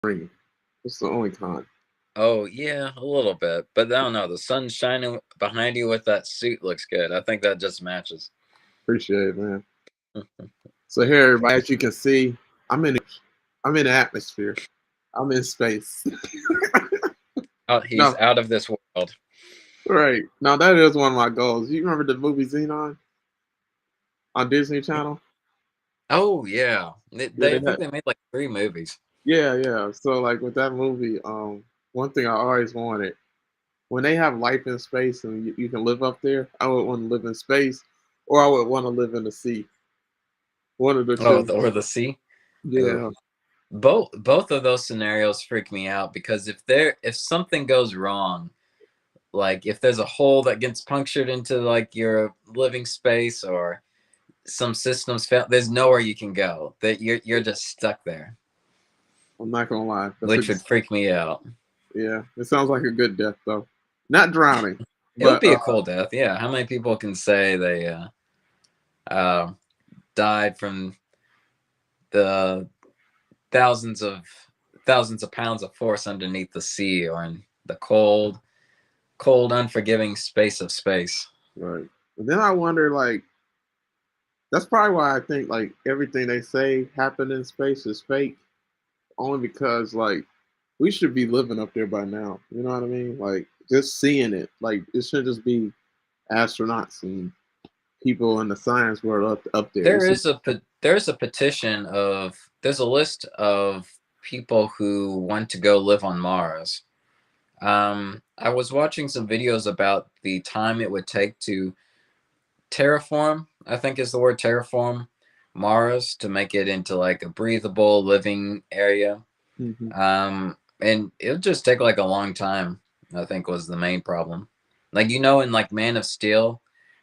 green. It's the only con. Oh yeah, a little bit, but I don't know. The sun shining behind you with that suit looks good. I think that just matches. Appreciate it, man. So here, everybody, as you can see, I'm in the atmosphere. I'm in space. Oh, he's No, out of this world. right. Now that is one of my goals. You remember the movie Xenon on Disney Channel? Oh yeah, Yeah, they I think they made like 3 movies. yeah. So like with that movie, one thing I always wanted when they have life in space and you can live up there, I would want to live in space, or I would want to live in the sea. One of the Oh, two. or the sea. Ugh. Yeah, Both of those scenarios freak me out because if something goes wrong, like if there's a hole that gets punctured into like your living space or some systems fail, there's nowhere you can go. That you're just stuck there, I'm not gonna lie. which would freak me out. Yeah. It sounds like a good death though. Not drowning, It would but be a cool death. Yeah, how many people can say they uh, died from the thousands of thousands of pounds of force underneath the sea or in the cold, unforgiving space of space. right. But then I wonder, like, that's probably why I think like everything they say happened in space is fake. Only because like we should be living up there by now. You know what I mean? Like just seeing it. Like it should just be astronauts and people in the science world up there. There is there's a petition of there's a list of people who want to go live on Mars. I was watching some videos about the time it would take to terraform, I think is the word, terraform Mars to make it into like a breathable living area. Mm-hmm. And it would just take like a long time, I think was the main problem. Like, in like Man of Steel,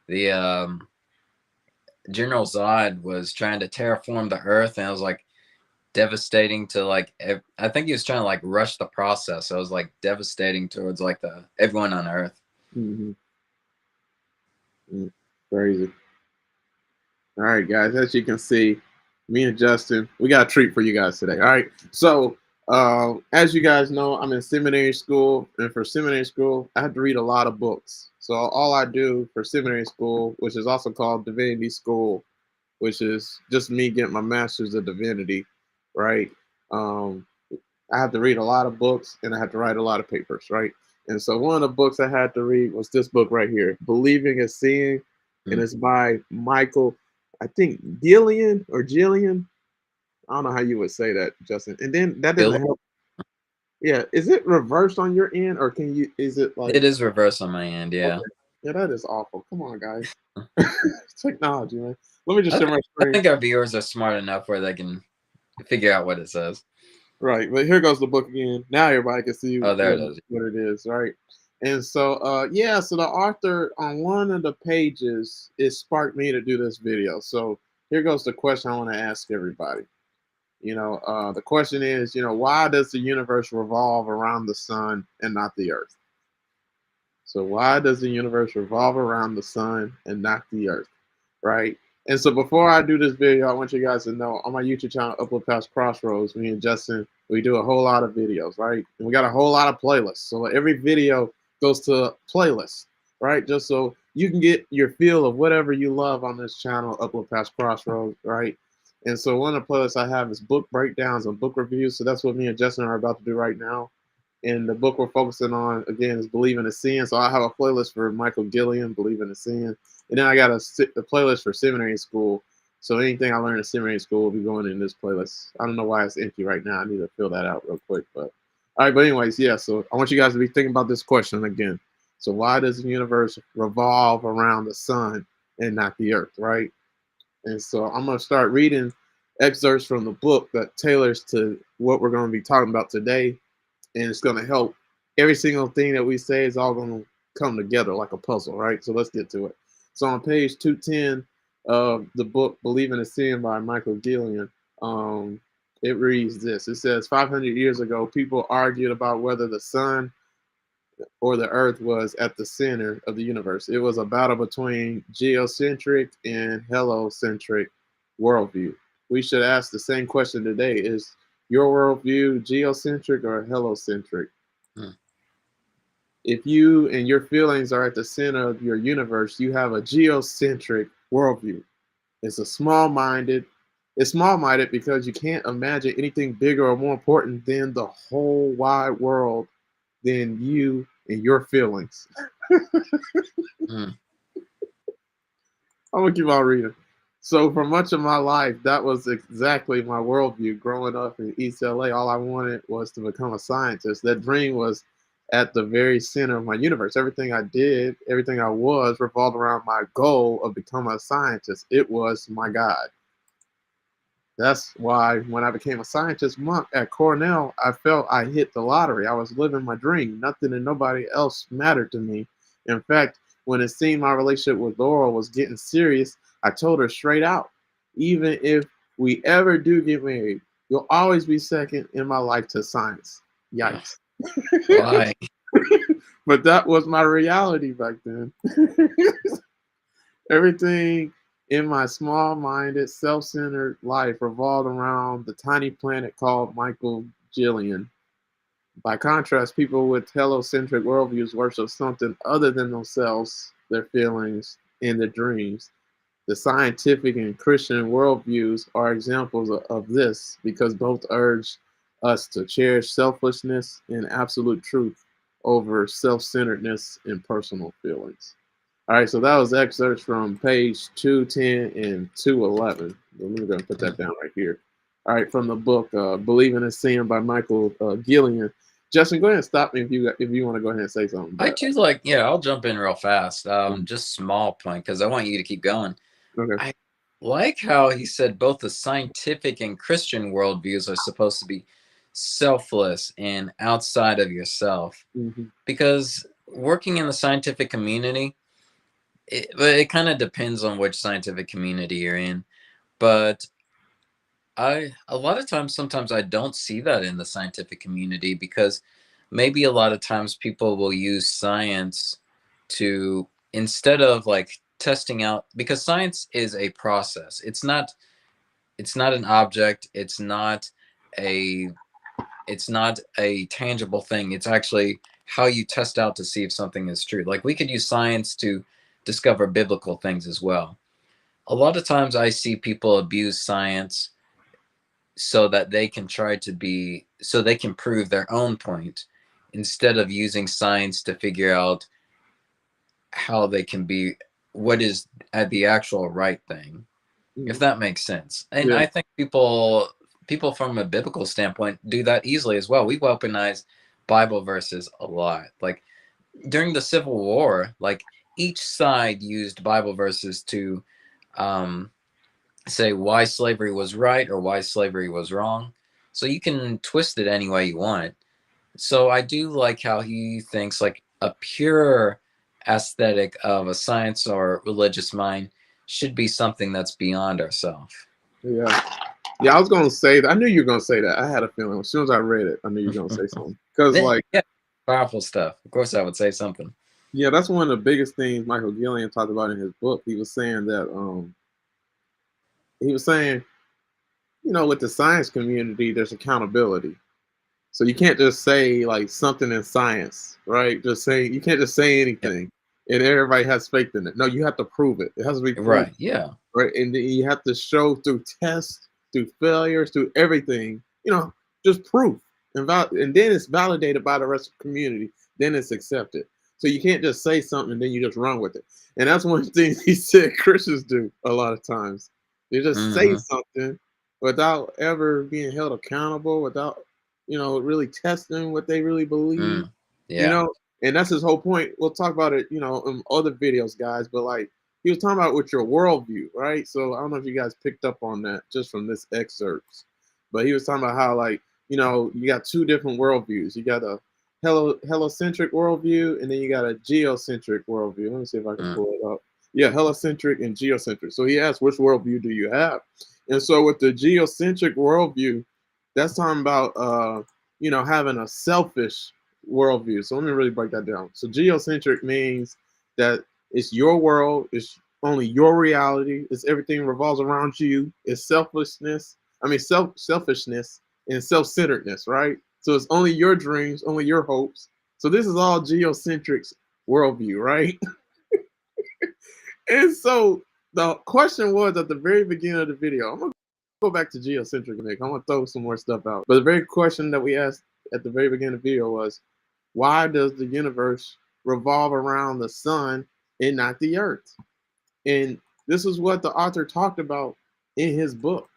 the General Zod was trying to terraform the Earth, and it was like devastating to like. I think he was trying to like rush the process. So it was like devastating towards like the everyone on Earth. Mm-hmm. Crazy. All right, guys. As you can see, me and Justin, we got a treat for you guys today. All right. So, as you guys know, I'm in seminary school, and for seminary school, I have to read a lot of books. So all I do for seminary school, which is also called divinity school, which is just me getting my master's of divinity, right? Um, I have to read a lot of books and I have to write a lot of papers, right? And so one of the books I had to read was this book right here, Believing is Seeing, and Mm. it's by Michael, I think Gillian or Gillian. I don't know how you would say that, Justin. And then that doesn't help. Yeah, is it reversed on your end, or can you? Is it like It is reverse on my end, yeah. okay? Yeah, that is awful. Come on, guys. Technology, man. Let me just I share think, my I screen. think our viewers are smart enough where they can figure out what it says. Right, but here goes the book again. Now everybody can see Oh, there it is. what it is, right? And so, yeah, so the author on one of the pages, it sparked me to do this video. So here goes the question I want to ask everybody. The question is, why does the universe revolve around the sun and not the earth? So why does the universe revolve around the sun and not the earth? Right? And so before I do this video, I want you guys to know on my YouTube channel, Uplift Past Crossroads, me and Justin, we do a whole lot of videos, right? And we got a whole lot of playlists. So every video goes to a playlist, right? Just so you can get your feel of whatever you love on this channel, Uplift Past Crossroads, right? And so one of the playlists I have is book breakdowns and book reviews. So that's what me and Justin are about to do right now. And the book we're focusing on again is Believing in Sin. So I have a playlist for Michael Guillen, Believing in Sin, and then I got a playlist for seminary school. So anything I learned in seminary school will be going in this playlist. I don't know why it's empty right now. I need to fill that out real quick. But all right, but anyways, yeah. So I want you guys to be thinking about this question again. So why does the universe revolve around the sun and not the earth, right? And so I'm gonna start reading excerpts from the book that tailors to what we're going to be talking about today, and it's going to help. Every single thing that we say is all going to come together like a puzzle, right? So let's get to it. So on page 210 of the book Believing in Sin by Michael Gillian, it reads this. It says 500 years ago, people argued about whether the sun or the earth was at the center of the universe. It was a battle between geocentric and heliocentric worldview. We should ask the same question today. Is Your worldview, geocentric or heliocentric? Hmm. If you and your feelings are at the center of your universe, you have a geocentric worldview. It's a small-minded. It's small-minded because you can't imagine anything bigger or more important than the whole wide world than you and your feelings. Hmm. I'm gonna keep on reading. So for much of my life, that was exactly my worldview. Growing up in East LA, all I wanted was to become a scientist. That dream was at the very center of my universe. Everything I did, everything I was, revolved around my goal of becoming a scientist. It was my God. That's why when I became a scientist monk at Cornell, I felt I hit the lottery. I was living my dream. Nothing and nobody else mattered to me. In fact, when it seemed my relationship with Laurel was getting serious, I told her straight out, even if we ever do get married, you'll always be second in my life to science. Yikes. Why? But that was my reality back then. Everything in my small minded, self centered life revolved around the tiny planet called Michael Gillian. By contrast, people with heliocentric worldviews worship something other than themselves, their feelings, and their dreams. The scientific and Christian worldviews are examples of this because both urge us to cherish selflessness and absolute truth over self centeredness and personal feelings. All right, so that was excerpts from page 210 and 211. We're going to put Hmm. that down right here. All right, from the book Believing in Sin by Michael Guillen. Justin, go ahead and stop me if you want to go ahead and say something. I But too like, yeah, I'll jump in real fast. um, Just small point because I want you to keep going. okay. I like how he said both the scientific and Christian worldviews are supposed to be selfless and outside of yourself. Hmm. Because working in the scientific community, it kind of depends on which scientific community you're in. But a lot of times, sometimes I don't see that in the scientific community because maybe a lot of times people will use science to, instead of like testing out, because science is a process. It's not an object. A it's not a tangible thing. It's actually how you test out to see if something is true. Like we could use science to discover biblical things as well. A lot of times I see people abuse science so that they can so they can prove their own point instead of using science to figure out how they can be what is at the actual right thing, if Hmm. that makes sense. And Yeah. I think people from a biblical standpoint do that easily as well. We weaponize Bible verses a lot. Like during the Civil War, like each side used Bible verses to um, say why slavery was right or why slavery was wrong. So you can twist it any way you want. So I do like how he thinks like a pure aesthetic of a science or religious mind should be something that's beyond ourselves. Yeah. Yeah, I was going to say that. I knew you were going to say that. I had a feeling. As soon as I read it, I knew you were going to say something. Because, like, Yeah, powerful stuff. Of course, I would say something. yeah, that's one of the biggest things Michael Gillian talked about in his book. He was saying that, he was saying, with the science community, there's accountability. So you can't just say like something in science, right? Just say you can't just say Yeah, anything, and everybody has faith in it. No, you have to prove it. It has to be proved, right. Yeah. right? And then you have to show through tests, through failures, through everything. Just proof, and then it's validated by the rest of the community. Then it's accepted. So you can't just say something and then you just run with it. And that's one of the things he said Christians do a lot of times. They just say Hmm. something without ever being held accountable, without really testing what they really believe, Mm. you Yeah. know, and that's his whole point. We'll talk about it, in other videos, guys, but like he was talking about with your worldview, right? So I don't know if you guys picked up on that just from this excerpt, but he was talking about how like, you got two different worldviews. You got a heliocentric worldview, and then you got a geocentric worldview. Let me see if I can Mm. pull it up. Yeah, heliocentric and geocentric. So he asked, which worldview do you have? And so with the geocentric worldview, that's talking about having a selfish worldview. So let me really break that down. So geocentric means that it's your world, it's only your reality, it's everything revolves around you, it's selfishness. and self-centeredness, right? So it's only your dreams, only your hopes. So this is all Geocentric's worldview, right? And so the question was at the very beginning of the video. I'm gonna go back to Geocentric, Nick. I'm gonna throw some more stuff out. But the very question that we asked at the very beginning of the video was, why does the universe revolve around the sun and not the earth? And this is what the author talked about in his book,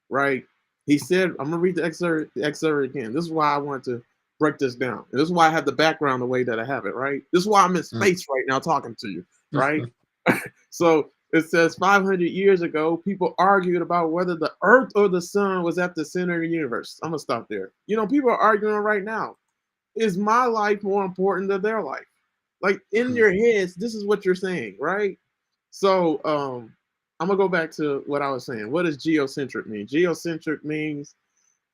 right? He said, I'm gonna read the excerpt again. This is why I wanted to break this down. And this is why I have the background the way that I have it, right? This is why I'm in space right now talking to you, right? So it says 500 years ago, people argued about whether the earth or the sun was at the center of the universe. I'm gonna stop there. You know, people are arguing right now. Is my life more important than their life? Like in your heads, this is what you're saying, right? So I'm gonna go back to what I was saying. What does geocentric mean? Geocentric means,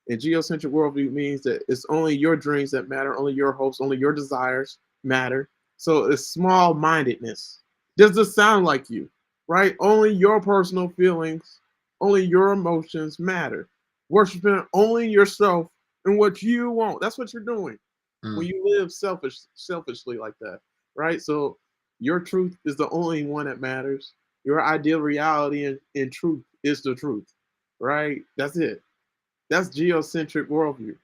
and geocentric worldview means that it's only your dreams that matter, only your hopes, only your desires matter. So it's small mindedness. Does this sound like you? Right? Only your personal feelings, only your emotions matter. Worshiping only yourself and what you want. That's what you're doing when you live selfishly like that, right? So your truth is the only one that matters. Your ideal reality and truth is the truth, right? That's it. That's geocentric worldview.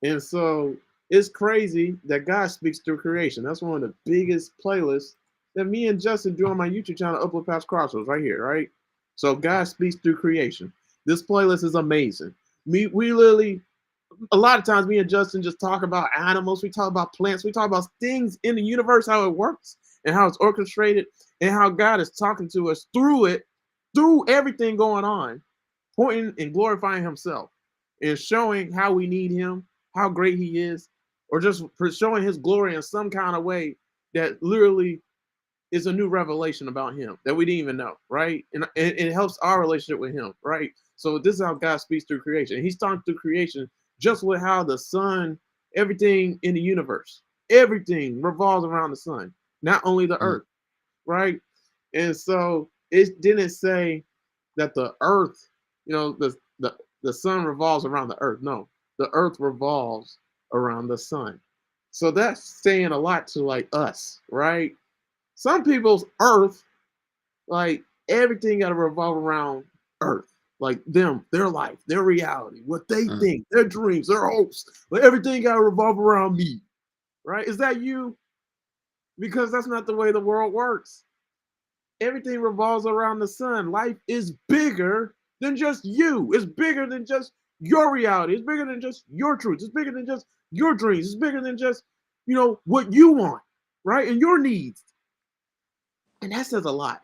And so it's crazy that God speaks through creation. That's one of the biggest playlists that me and Justin do on my YouTube channel, Uplift past Crossroads, right here, right? So God speaks through creation. This playlist is amazing. We literally, a lot of times me and Justin just talk about animals, we talk about plants, we talk about things in the universe, how it works and how it's orchestrated and how God is talking to us through it, through everything going on, pointing and glorifying himself and showing how we need him, how great he is, or just for showing his glory in some kind of way that literally is a new revelation about him that we didn't even know, right? And it helps our relationship with him, right? So this is how God speaks through creation. He's talking through creation just with how the sun, everything in the universe, everything revolves around the sun, not only the earth, right? And so it didn't say that the earth, you know, the sun revolves around the earth. No, the earth revolves around the sun. So that's saying a lot to like us, right? Some people's earth, like everything got to revolve around earth, like them, their life, their reality, what they think, their dreams, their hopes. Like everything got to revolve around me, right? Is that you? Because that's not the way the world works. Everything revolves around the sun. Life is bigger than just you. It's bigger than just your reality. It's bigger than just your truth. It's bigger than just your dreams. It's bigger than just, you know, what you want, right? And your needs. And that says a lot.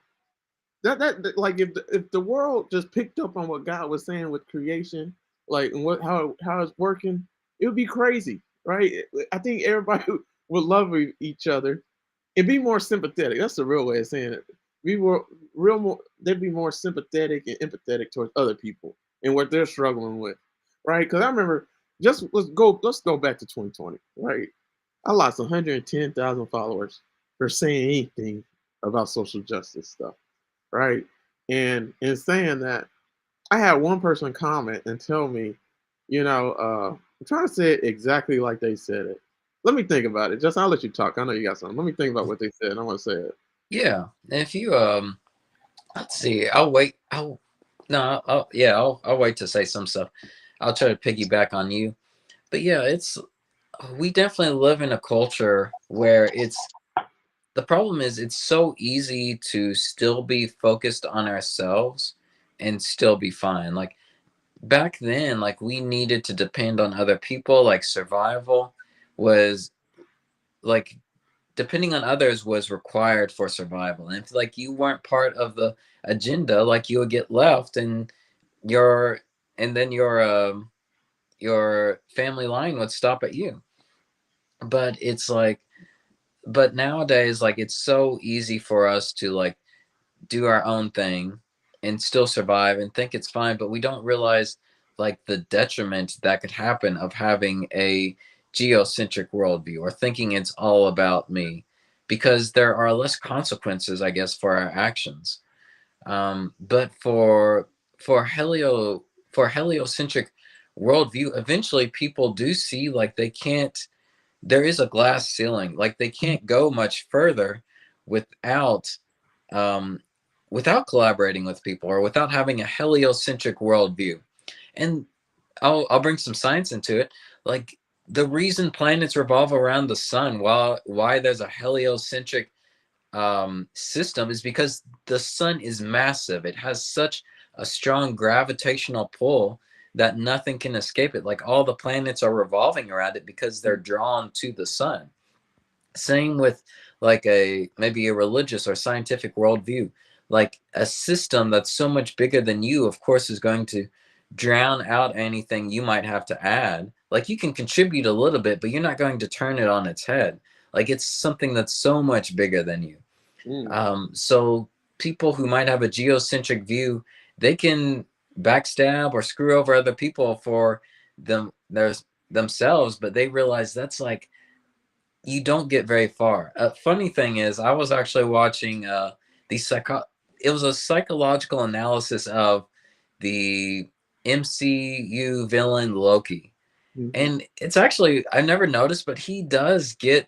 That like if the world just picked up on what God was saying with creation, like and what how it's working, it would be crazy, right? I think everybody would love each other and be more sympathetic. That's the real way of saying it. We were real more. They'd be more sympathetic and empathetic towards other people and what they're struggling with, right? Because I remember just let's go back to 2020, right? I lost 110,000 followers for saying anything about social justice stuff, right? And in saying that, I had one person comment and tell me, you know, I'm trying to say it exactly like they said it. Let me think about it. Just I'll let you talk. I know you got something. Let me think about what they said. I want to say it. Yeah, if you let's see, I'll wait. I'll wait to say some stuff. I'll try to piggyback on you. But yeah, it's we definitely live in a culture where the problem is it's so easy to still be focused on ourselves and still be fine. Like back then, like we needed to depend on other people, like survival was like depending on others was required for survival. And if like you weren't part of the agenda, like you would get left and your and then your family line would stop at you. But it's like but nowadays like it's so easy for us to like do our own thing and still survive and think it's fine, but we don't realize like the detriment that could happen of having a geocentric worldview or thinking it's all about me, because there are less consequences, I guess, for our actions. But for heliocentric worldview, eventually people do see like they can't, there is a glass ceiling, like they can't go much further without um, without collaborating with people or without having a heliocentric worldview. And I'll bring some science into it. Like the reason planets revolve around the sun, why there's a heliocentric system, is because the sun is massive. It has such a strong gravitational pull that nothing can escape it. Like all the planets are revolving around it because they're drawn to the sun. Same with like a maybe a religious or scientific worldview. Like a system that's so much bigger than you, of course, is going to drown out anything you might have to add. Like you can contribute a little bit, but you're not going to turn it on its head. Like it's something that's so much bigger than you. Mm. So people who might have a geocentric view, they can backstab or screw over other people for themselves, but they realize that's like you don't get very far. Funny thing is, I was actually watching it was a psychological analysis of the MCU villain Loki, Mhm. and it's actually I never noticed, but he does get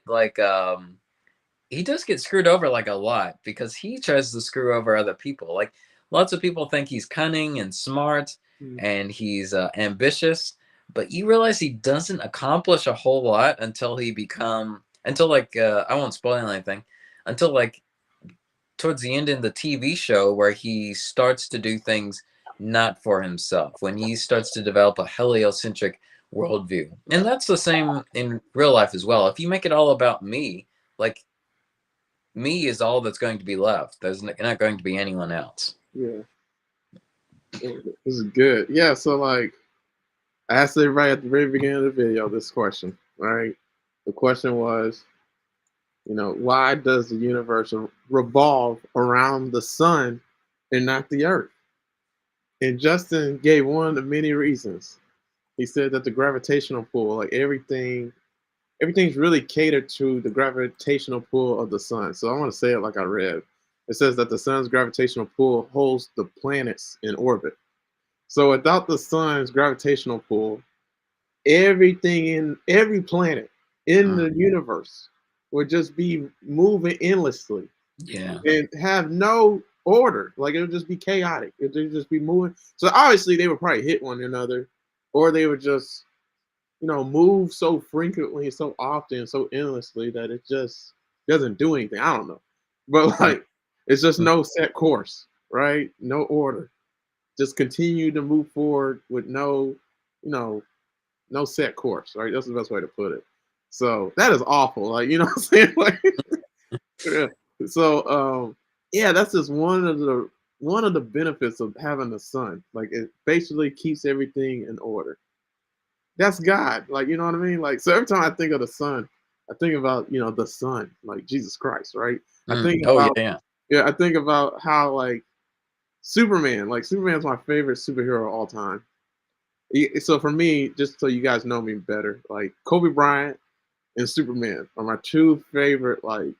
screwed over like a lot because he tries to screw over other people. Like lots of people think he's cunning and smart Mm. and he's ambitious, but you realize he doesn't accomplish a whole lot until like I won't spoil anything until like towards the end in the TV show where he starts to do things not for himself, when he starts to develop a heliocentric worldview. And that's the same in real life as well. If you make it all about me, like me is all that's going to be left. There's not going to be anyone else. Yeah, this is good. Yeah, so like I asked everybody at the very beginning of the video this question, right? The question was, why does the universe revolve around the sun and not the earth? And Justin gave one of the many reasons. He said that the gravitational pull, like everything's really catered to the gravitational pull of the sun. So I want to say it like I read. It says that the sun's gravitational pull holds the planets in orbit. So without the sun's gravitational pull, everything in every planet in Mm, the universe would just be moving endlessly yeah. and have no order. Like it would just be chaotic. It would just be moving. So obviously they would probably hit one another, or they would just, move so frequently, so often, so endlessly that it just doesn't do anything. I don't know. But Mm, like it's just mm, no set course, right? No order. Just continue to move forward with no, no set course, right? That's the best way to put it. So that is awful. Like, you know what I'm saying? Like, yeah. So yeah, that's just one of the benefits of having the sun. Like it basically keeps everything in order. That's God. Like, you know what I mean? Like, so every time I think of the sun, I think about, the sun, like Jesus Christ, right? I think Oh yeah, about yeah. yeah, I think about how like Superman's my favorite superhero of all time. So for me, just so you guys know me better, like Kobe Bryant and Superman are my two favorite like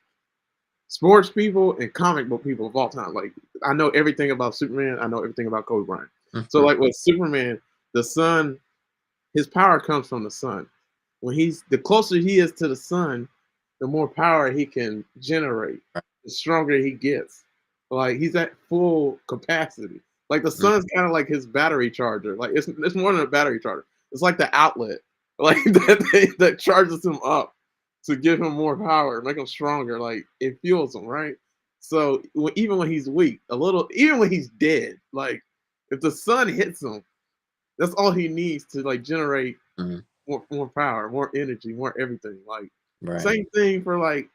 sports people and comic book people of all time. Like I know everything about Superman, I know everything about Kobe Bryant. So Mhm. like with Superman, the sun, his power comes from the sun. When he's the closer he is to the sun, the more power he can generate, the stronger he gets. Like he's at full capacity. Like the Mm, sun's kind of like his battery charger. Like it's more than a battery charger. It's like the outlet, like that charges him up to give him more power, make him stronger. Like it fuels him, right? So even when he's weak, even when he's dead, like if the sun hits him, that's all he needs to like generate mm, more power, more energy, more everything. Like right. same thing for like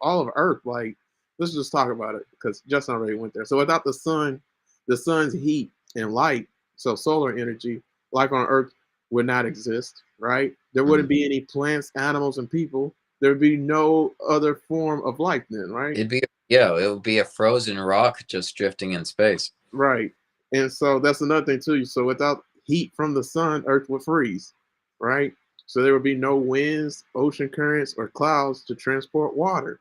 all of Earth. Like let's just talk about it because Justin already went there. So without the sun's heat and light, so solar energy, life on Earth would not exist. Right? There Mm. wouldn't be any plants, animals, and people. There would be no other form of life then. Right? It would be a frozen rock just drifting in space. Right. And so that's another thing too. So without heat from the sun, Earth would freeze, right? So there would be no winds, ocean currents, or clouds to transport water,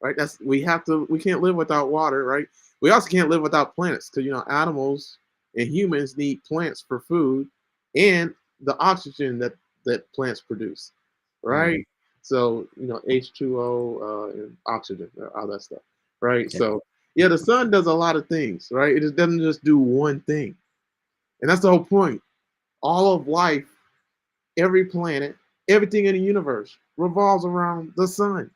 right? We can't live without water, right? We also can't live without plants because animals and humans need plants for food, and the oxygen that plants produce, Mm. right? So H2O and oxygen, all that stuff, right? Yeah. So yeah, the sun does a lot of things, right? It just doesn't just do one thing, and that's the whole point. All of life, every planet, everything in the universe revolves around the sun.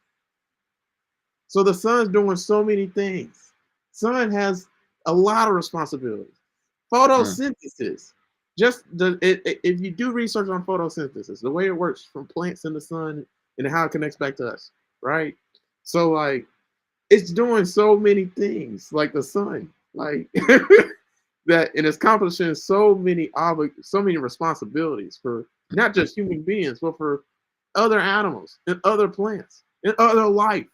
So the sun's doing so many things. Sun has a lot of responsibilities. Mm. Photosynthesis. If you do research on photosynthesis, the way it works from plants in the sun and how it connects back to us, right? So like it's doing so many things, like the sun, like that, and it's accomplishing so many responsibilities for not just human beings, but for other animals and other plants and other life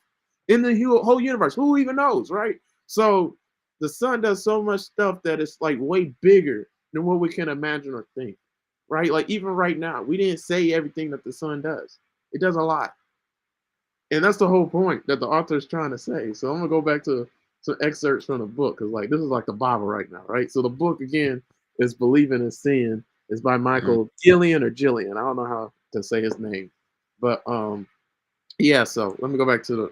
in the whole universe. Who even knows, right? So the sun does so much stuff that it's like way bigger than what we can imagine or think, right? Like even right now, we didn't say everything that the sun does. It does a lot, and that's the whole point that the author is trying to say. So I'm gonna go back to some excerpts from the book because like this is like the Bible right now, right? So the book again is "Believing in Sin." It's by Mm. Michael Gillian or Gillian. I don't know how to say his name, but yeah. So let me go back to the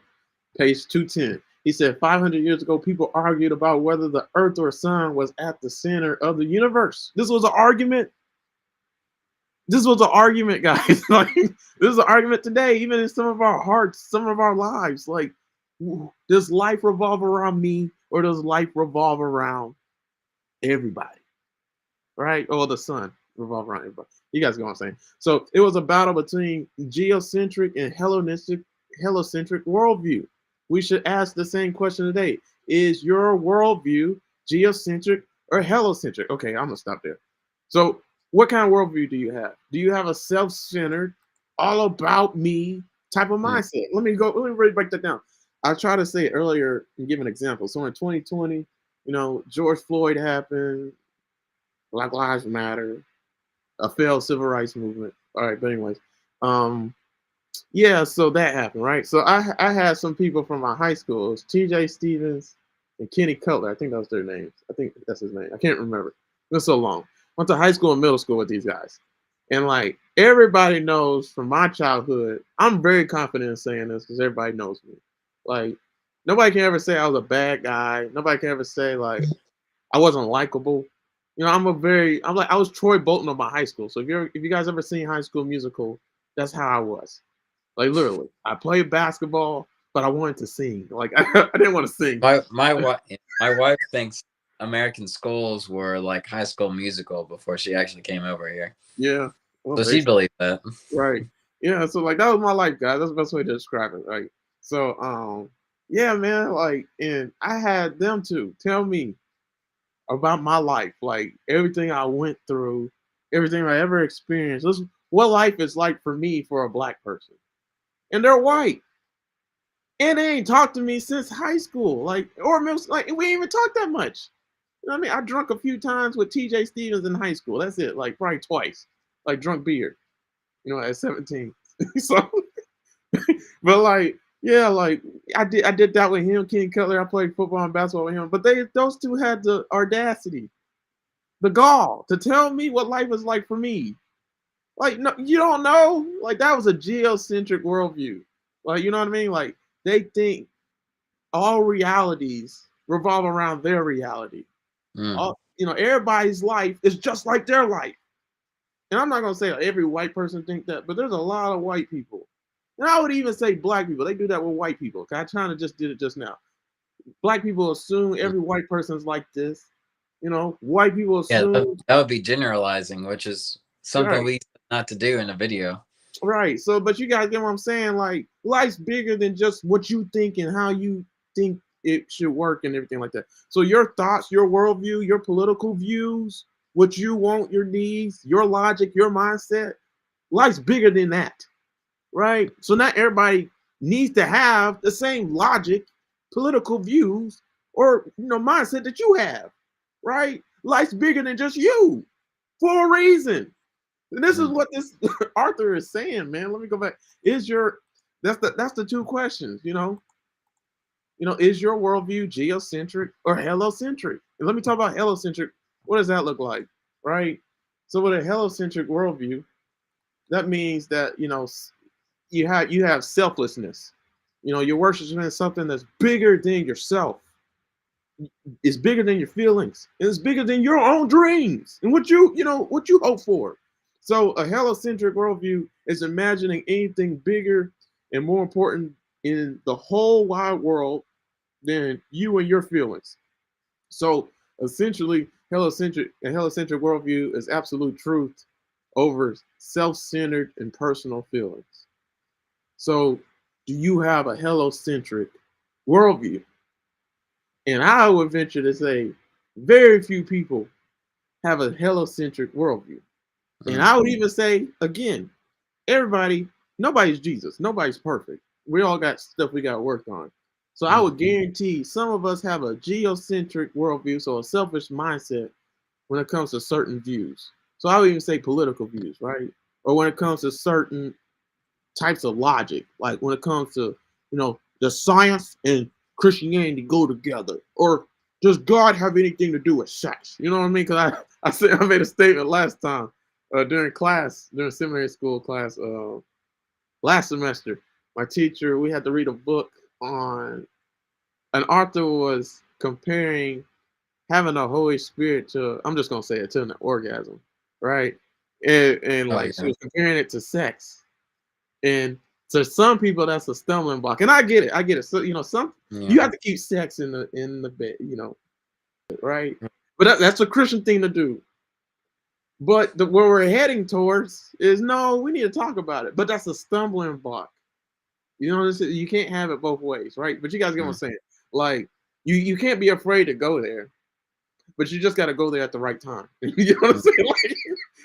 page 210. He said 500 years ago, people argued about whether the Earth or Sun was at the center of the universe. This was an argument. This was an argument, guys. Like this is an argument today, even in some of our hearts, some of our lives. Like, does life revolve around me, or does life revolve around everybody? Right? Or the sun revolve around everybody. You guys get what I'm saying? So it was a battle between geocentric and heliocentric worldview. We should ask the same question today: is your worldview geocentric or heliocentric? Okay, I'm gonna stop there. So, what kind of worldview do you have? Do you have a self-centered, all about me type of Mm. mindset? Let me really break that down. I tried to say it earlier and give an example. So in 2020, George Floyd happened, Black Lives Matter, a failed civil rights movement. All right, but anyways, um, yeah, so that happened, right? So I had some people from my high school, it was T.J. Stevens and Kenny Cutler. I think that was their names. I think that's his name. I can't remember. It was so long. Went to high school and middle school with these guys, and like everybody knows from my childhood, I'm very confident in saying this because everybody knows me. Like nobody can ever say I was a bad guy. Nobody can ever say like I wasn't likable. I'm like I was Troy Bolton of my high school. So if you guys ever seen High School Musical, that's how I was. Like literally, I played basketball, but I wanted to sing. Like I didn't want to sing. My wife thinks American schools were like High School Musical before she actually came over here, Yeah, well, so she basically, believed that. right. Yeah, so like that was my life, guys. That's the best way to describe it, right? So yeah, man. Like, and I had them to tell me about my life, like everything I went through, everything I ever experienced. This is what life is like for me for a black person, and they're white. And they ain't talked to me since high school. Like, or like we ain't even talked that much. You know what I mean? I drunk a few times with TJ Stevens in high school. That's it. Like probably twice. Like drunk beer, at 17. So but like, yeah, like I did that with him, King Cutler. I played football and basketball with him. But those two had the audacity, the gall to tell me what life was like for me. Like, no, you don't know. Like that was a geocentric worldview. Like, you know what I mean? Like they think all realities revolve around their reality. Mm. Everybody's life is just like their life. And I'm not gonna say every white person think that, but there's a lot of white people. And I would even say black people. They do that with white people. I China just did it just now. Black people assume Mm. every white person's like this. White people Yeah, that, assume. that would be generalizing, which is something Right, we not to do in a video. right. So, but you guys get what I'm saying? Like, life's bigger than just what you think and how you think it should work and everything like that. So, your thoughts, your worldview, your political views, what you want, your needs, your logic, your mindset, life's bigger than that, right? So, not everybody needs to have the same logic, political views, or mindset that you have, right? Life's bigger than just you for a reason. And this is Mm. what this Arthur is saying, man. Let me go back. Is your that's the two questions, is your worldview geocentric or heliocentric? And let me talk about heliocentric. What does that look like? Right? So with a heliocentric worldview, that means that you have selflessness. You're worshiping something that's bigger than yourself. It's bigger than your feelings. And it's bigger than your own dreams and what you hope for. So a heliocentric worldview is imagining anything bigger and more important in the whole wide world than you and your feelings. So essentially, a heliocentric worldview is absolute truth over self-centered and personal feelings. So do you have a heliocentric worldview? And I would venture to say very few people have a heliocentric worldview. And Mm. I would even say, again, everybody, nobody's Jesus. Nobody's perfect. We all got stuff we got worked on. So I Mm. would guarantee some of us have a geocentric worldview, so a selfish mindset when it comes to certain views. So I would even say political views, right? Or when it comes to certain types of logic, like when it comes to, does science and Christianity go together? Or does God have anything to do with sex? You know what I mean? Because I made a statement last time during seminary school class last semester. My teacher, we had to read a book on an author was comparing having the Holy Spirit to, I'm just gonna say it, to an orgasm, right? And Oh like she yeah. was comparing it to sex. And to some people that's a stumbling block. And I get it. I get it. So, some you Yeah. have to keep sex in the bed, right? But that's a Christian thing to do. But where we're heading towards is no, we need to talk about it. But that's a stumbling block. You can't have it both ways, right? But you guys get what I'm Mm. saying. Like you can't be afraid to go there, but you just got to go there at the right time. You know what I'm Mm. saying? Like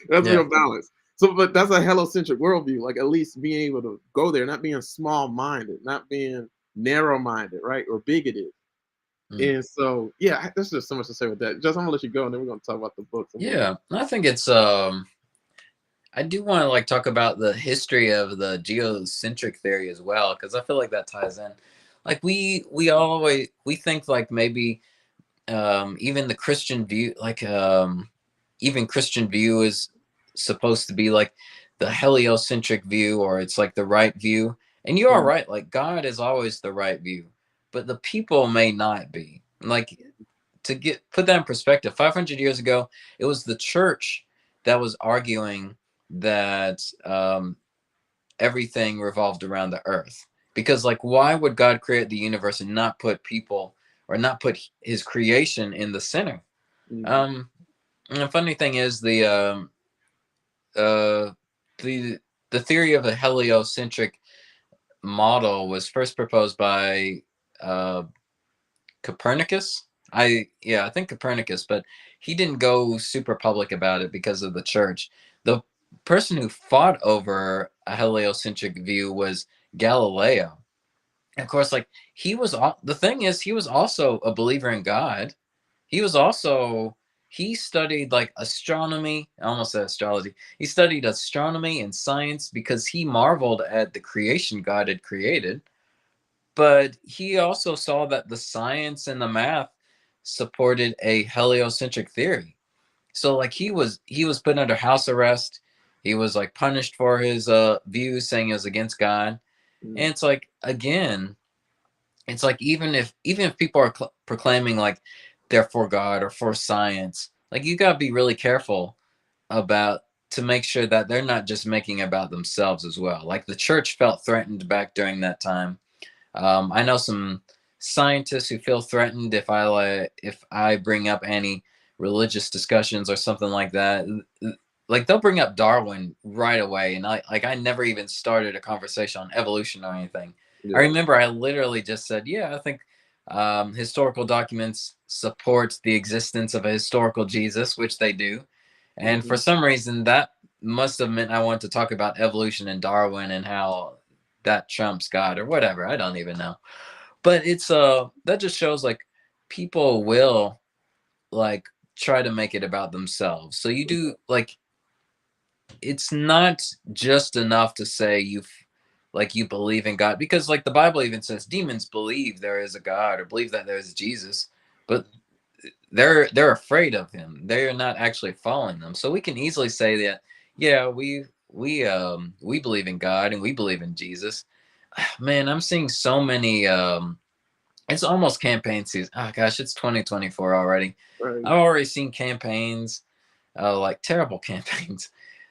that's Yeah. real balance. So, but that's a heliocentric worldview. Like at least being able to go there, not being small-minded, not being narrow-minded, right, or bigoted. Mm. And so, yeah, there's just so much to say with that. Just I'm gonna let you go, and then we're gonna talk about the books. I'm gonna. Yeah. I think it's I do want to like talk about the history of the geocentric theory as well, because I feel like that ties in. Like we always we think like maybe even the Christian view, like even Christian view is supposed to be like the heliocentric view, or it's like the right view. And you are Mhm, right, like God is always the right view, but the people may not be. Like to get put that in perspective, 500 years ago, it was the church that was arguing that everything revolved around the earth. Because like why would God create the universe and not put people or not put his creation in the center? mhm, um and the funny thing is uh the the theory of a heliocentric model was first proposed by uh Copernicus. I think Copernicus, but he didn't go super public about it because of the church. The person who fought over a heliocentric view was Galileo. Of course, like the thing is he was also a believer in God. He was also he studied like astronomy, I almost said astrology. He studied astronomy and science because he marveled at the creation God had created, but he also saw that the science and the math supported a heliocentric theory. So like he was put under house arrest. He was like punished for his views, saying it was against God. mhm. And it's like again, it's like even if people are proclaiming like they're for God or for science, like you got to be really careful about to make sure that they're not just making it about themselves as well. Like the church felt threatened back during that time. I know some scientists who feel threatened if I bring up any religious discussions or something like that. Like they'll bring up Darwin right away, and I never even started a conversation on evolution or anything. I Yeah. remember I literally just said, "Yeah, I think historical documents support the existence of a historical Jesus," which they do, and for Mhm, some reason that must have meant I wanted to talk about evolution and Darwin and how that trumps God or whatever. I don't even know. But it's that just shows like people will like try to make it about themselves. So you do like it's not just enough to say like you believe in God, because like the Bible even says demons believe there is a God or believe that there is Jesus. But they're afraid of him. They're not actually following them. So we can easily say that, yeah, we believe in God and we believe in Jesus. Man, I'm seeing so many it's almost campaign season. Oh gosh, it's 2024 already. Right. I've already seen campaigns, like terrible campaigns,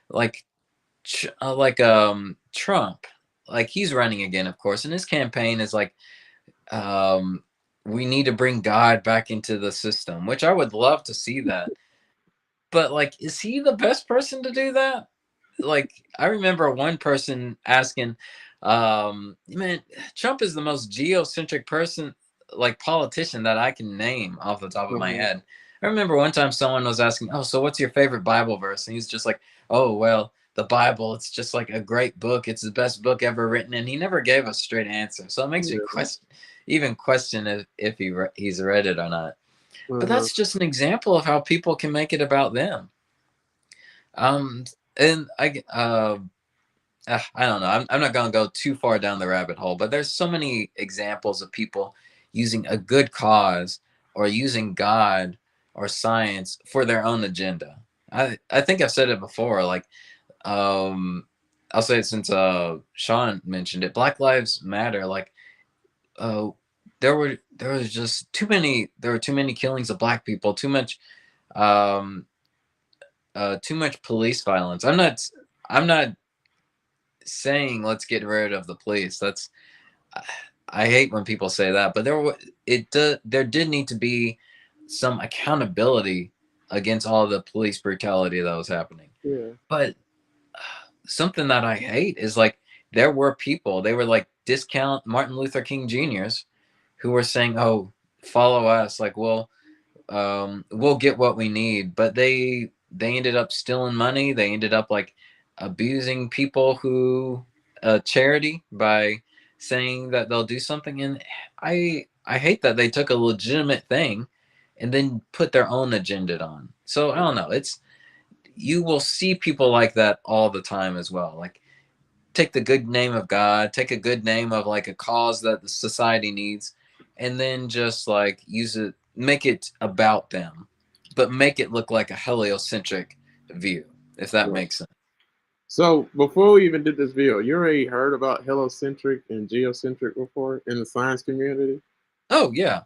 like Trump. Like he's running again, of course, and his campaign is like, um, we need to bring God back into the system, which I would love to see that. But like, is he the best person to do that? Like, I remember one person asking, man, Trump is the most geocentric person, like politician that I can name off the top of my Uh-huh. head. I remember one time someone was asking, oh, so what's your favorite Bible verse? And he's just like, oh, well, the Bible, it's just like a great book. It's the best book ever written. And he never gave a straight answer. So it makes me Yeah. question if he's read it or not. But Uh-huh. that's just an example of how people can make it about them. Um, and I don't know. I'm not going to go too far down the rabbit hole, but there's so many examples of people using a good cause or using God or science for their own agenda. I think I've said it before. Like, um, I'll say it since Sean mentioned it. Black Lives Matter. Like, uh, there was just too many. There were too many killings of black people. Um, too much police violence. I'm not saying let's get rid of the police. I hate when people say that, but there did need to be some accountability against all the police brutality that was happening. Yeah. But something that I hate is like there were people, they were like discount Martin Luther King Juniors who were saying, "Oh, follow us, like we'll get what we need," but they ended up stealing money. They ended up like abusing people who charity by saying that they'll do something. And I hate that they took a legitimate thing and then put their own agenda on. So I don't know. It's You will see people like that all the time as well. Like take the good name of God, take a good name of like a cause that the society needs, and then just like use it, make it about them, but make it look like a heliocentric view, if that Right. makes sense. So before we even did this video, you already heard about heliocentric and geocentric before in the science community. Oh yeah.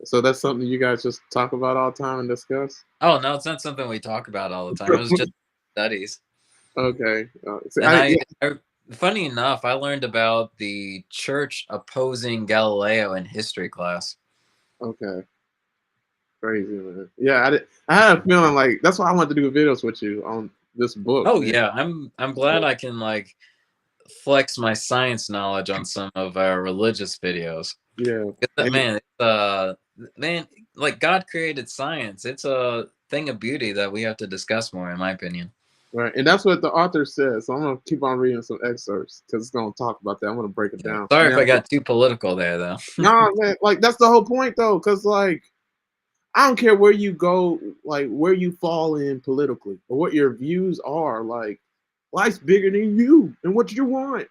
So that's something you guys just talk about all the time and discuss. Oh no, it's not something we talk about all the time. It was just studies. Okay. And I funny enough, I learned about the church opposing Galileo in history class. Okay. Crazy, man. Yeah, I had a feeling like that's why I wanted to do videos with you on this book, Oh man. yeah, I'm glad I can like flex my science knowledge on some of our religious videos. Yeah. And, Man, man, like God created science. It's a thing of beauty that we have to discuss more, in my opinion. right. And that's what the author says. So I'm gonna keep on reading some excerpts because it's gonna talk about that. I'm gonna break it Yeah. down. Sorry if Now, I got too political there, though. no, man, like that's the whole point though, because like I don't care where you go, like where you fall in politically or what your views are. Like life's bigger than you and what you want.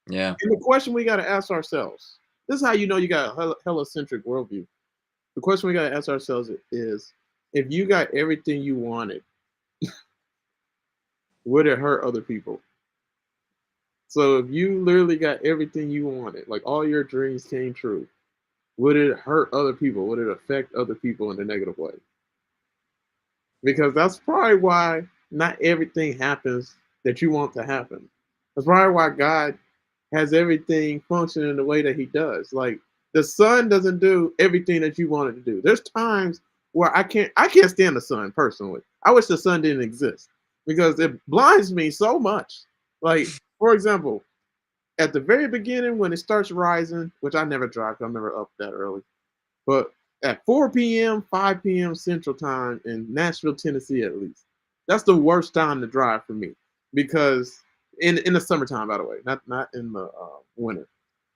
Yeah. And the question we got to ask ourselves: this is how you know you got a heliocentric worldview. The question we got to ask ourselves is: if you got everything you wanted, would it hurt other people? So if you literally got everything you wanted, like all your dreams came true, would it hurt other people? Would it affect other people in a negative way? Because that's probably why not everything happens that you want to happen. That's probably why God has everything functioning the way that He does. Like the sun doesn't do everything that you want it to do. There's times where I can't stand the sun personally. I wish the sun didn't exist because it blinds me so much. Like for example, at the very beginning when it starts rising, which I never drive, 'cause I'm never up that early. But at 4 p.m., 5 p.m. Central Time in Nashville, Tennessee, at least, that's the worst time to drive for me because in the summertime, by the way, not in the winter.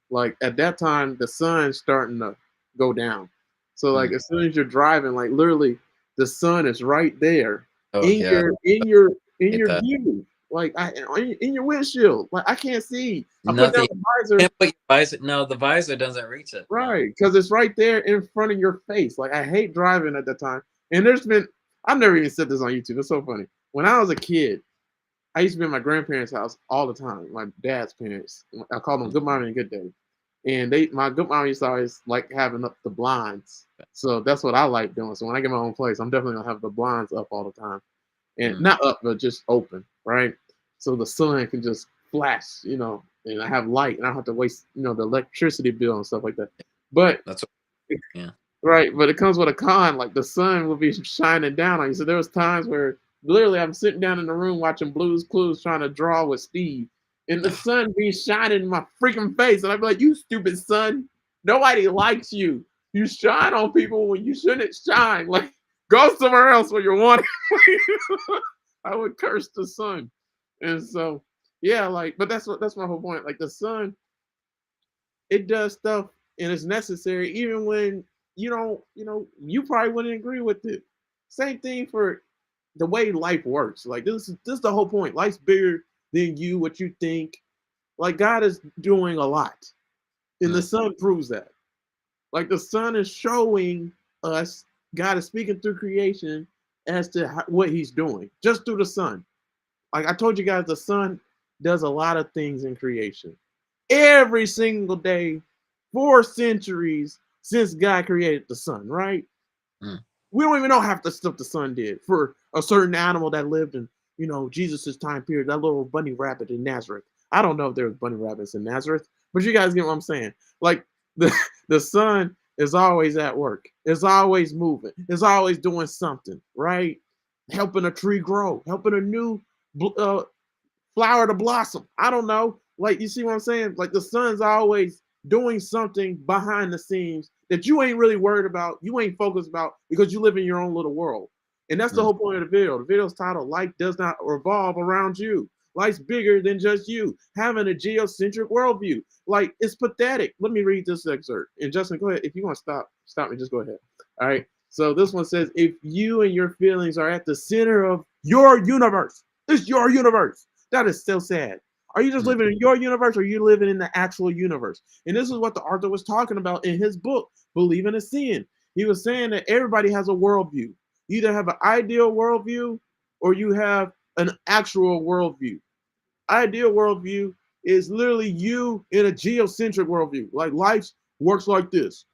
Like at that time, the sun's starting to go down. So like Mm. as soon as you're driving, like literally, the sun is right there Oh in yeah. your in your in Hate your that. view. Like in your windshield. Like I can't see. I put down Nothing. the visor. Can't put your visor. No, the visor doesn't reach it. No. Right, because it's right there in front of your face. Like I hate driving at that time. And I've never even said this on YouTube. It's so funny. When I was a kid, I used to be at my grandparents' house all the time. My dad's parents. I call them Good Mommy and Good Daddy. And my good mom used to always like having up the blinds. So that's what I like doing. So when I get my own place, I'm definitely gonna have the blinds up all the time. And not up, but just open, right? So the sun can just flash, and I have light and I don't have to waste, the electricity bill and stuff like that. But That's yeah. right, but it comes with a con, like the sun will be shining down on you. So there was times where literally I'm sitting down in the room watching Blue's Clues trying to draw with Steve, and the sun be shining in my freaking face, and I'd be like, "You stupid sun! Nobody likes you. You shine on people when you shouldn't shine. Like, go somewhere else where you're wanted." I would curse the sun, and so yeah, like, but that's my whole point. Like the sun, it does stuff and it's necessary even when you probably wouldn't agree with it. Same thing for the way life works. Like this is the whole point. Life's bigger than you, what you think. Like God is doing a lot. And the sun proves that. Like the sun is showing us God is speaking through creation as to what he's doing just through the sun. Like I told you guys, the sun does a lot of things in creation. Every single day, 4 centuries since God created the sun, right? We don't even know half the stuff the sun did for a certain animal that lived in, Jesus's time period, that little bunny rabbit in Nazareth. I don't know if there was bunny rabbits in Nazareth, but you guys get what I'm saying. Like the sun is always at work. It's always moving. It's always doing something, right? Helping a tree grow, helping a new flower to blossom. I don't know. Like, you see what I'm saying? Like the sun's always doing something behind the scenes that you ain't really worried about, you ain't focused about because you live in your own little world. And that's the whole point of the video. The video's titled Life Does Not Revolve Around You. Life's bigger than just you. Having a geocentric worldview. Like, it's pathetic. Let me read this excerpt. And Justin, go ahead. If you want to stop me, just go ahead. All right. So this one says, if you and your feelings are at the center of your universe, it's your universe. That is so sad. Are you just living in your universe or are you living in the actual universe? And this is what the author was talking about in his book, Believing in Sin. He was saying that everybody has a worldview. You either have an ideal worldview or you have an actual worldview. Ideal worldview is literally you in a geocentric worldview. Like life works like this.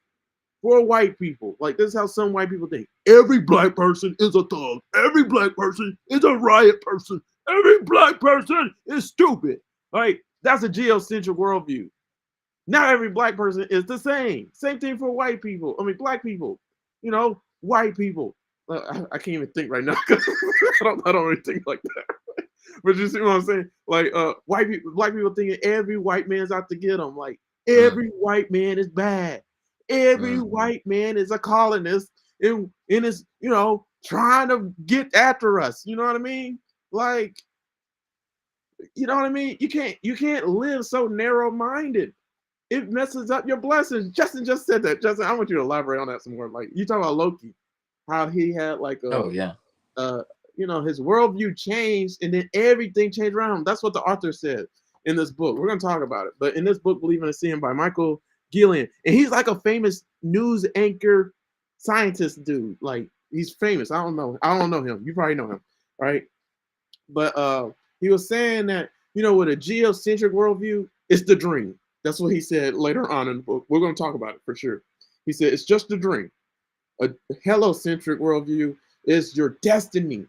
For white people, like this is how some white people think. Every black person is a thug. Every black person is a riot person. Every black person is stupid. Right? That's a geocentric worldview. Not every black person is the same. Same thing for white people. I mean, black people. White people. I can't even think right now because I don't really think like that. But you see what I'm saying? Like, black people thinking every white man's out to get them. Like, every white man is bad. Every white man is a colonist and is, trying to get after us. You know what I mean? Like, you know what I mean? You can't live so narrow-minded. It messes up your blessings. Justin just said that. Justin, I want you to elaborate on that some more. Like, you talk about Loki, how he had like his worldview changed and then everything changed around him. That's what the author said in this book. We're gonna talk about it. But in this book, Believing in Sin by Michael Guillen, and he's like a famous news anchor scientist dude. Like, he's famous. I don't know him. You probably know him, right? But he was saying that, with a geocentric worldview, it's the dream. That's what he said later on in the book. We're going to talk about it for sure. He said it's just a dream. A heliocentric worldview is your destiny.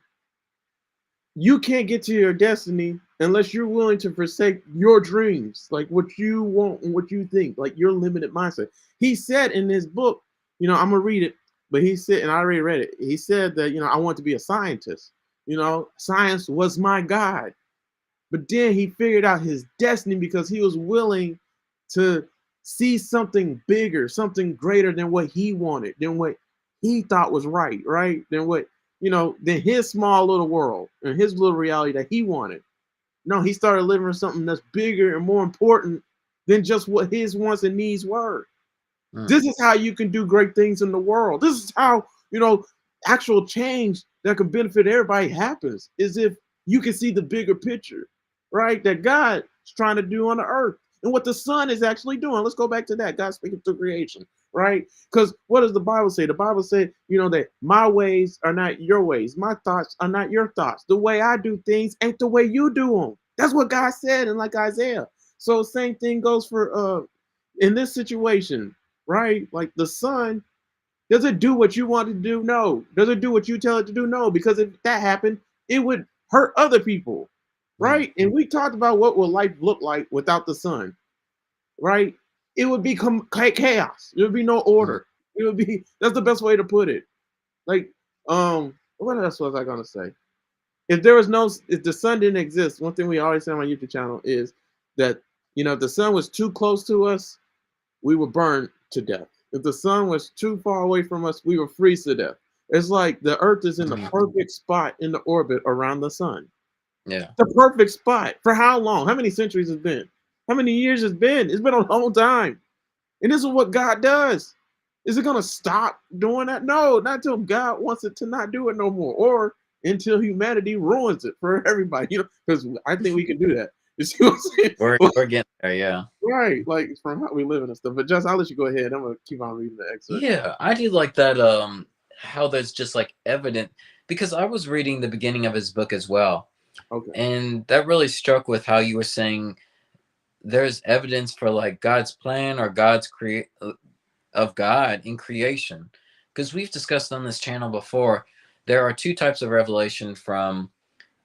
You can't get to your destiny unless you're willing to forsake your dreams, like what you want and what you think, like your limited mindset. He said in his book, I'm going to read it, but he said, and I already read it, he said that, I want to be a scientist. Science was my God. But then he figured out his destiny because he was willing to see something bigger, something greater than what he wanted, than what he thought was right? Than what, than his small little world and his little reality that he wanted. No, he started living for something that's bigger and more important than just what his wants and needs were. This is how you can do great things in the world. This is how, actual change that can benefit everybody happens, is if you can see the bigger picture, right? That God's trying to do on the earth and what the sun is actually doing. Let's go back to that. God speaking through creation, right? Because what does the Bible say? The Bible said, that my ways are not your ways. My thoughts are not your thoughts. The way I do things ain't the way you do them. That's what God said in like Isaiah. So same thing goes for in this situation, right? Like the sun, does it do what you want it to do? No. Does it do what you tell it to do? No. Because if that happened, it would hurt other people, right? And we talked about what will life look like without the sun, right? It would become chaos. There would be no order. It would be, that's the best way to put it. Like, what else was I gonna say? If the sun didn't exist, one thing we always say on my YouTube channel is that if the sun was too close to us, we would burn to death. If the sun was too far away from us, we would freeze to death. It's like the earth is in the perfect spot in the orbit around the sun. Yeah. The perfect spot. For how long? How many centuries has been? How many years has been? It's been a long time. And this is what God does. Is it going to stop doing that? No, not until God wants it to not do it no more, or until humanity ruins it for everybody. Because I think we can do that. You see what I'm saying? We're getting there, yeah. Right, like from how we live and stuff. But Just, I'll let you go ahead. I'm gonna keep on reading the excerpt. Yeah, I do like that. How there's just like evident, because I was reading the beginning of his book as well, Okay. and that really struck with how you were saying there's evidence for like God's plan or God's of God in creation, because we've discussed on this channel before. There are two types of revelation from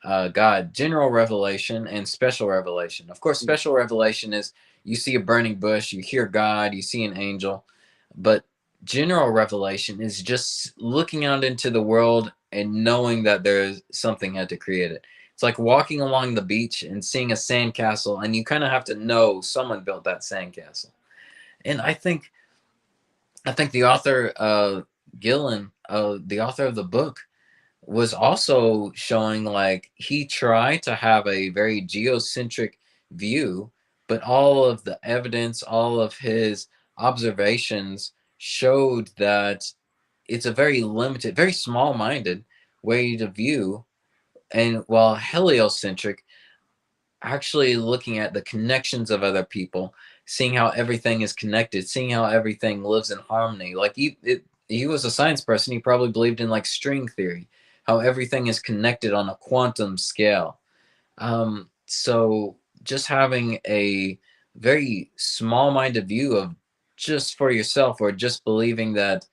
God: general revelation and special revelation. Of course, special revelation is you see a burning bush, you hear God, you see an angel. But general revelation is just looking out into the world and knowing that there's something had to create it. It's like walking along the beach and seeing a sandcastle, and you kind of have to know someone built that sandcastle. And I think the author, Guillen, the author of the book, was also showing like he tried to have a very geocentric view, but all of the evidence, all of his observations showed that it's a very limited, very small minded way to view. And while heliocentric, actually looking at the connections of other people, seeing how everything is connected, seeing how everything lives in harmony. Like he was a science person. He probably believed in like string theory, how everything is connected on a quantum scale. So just having a very small-minded view of just for yourself, or just believing that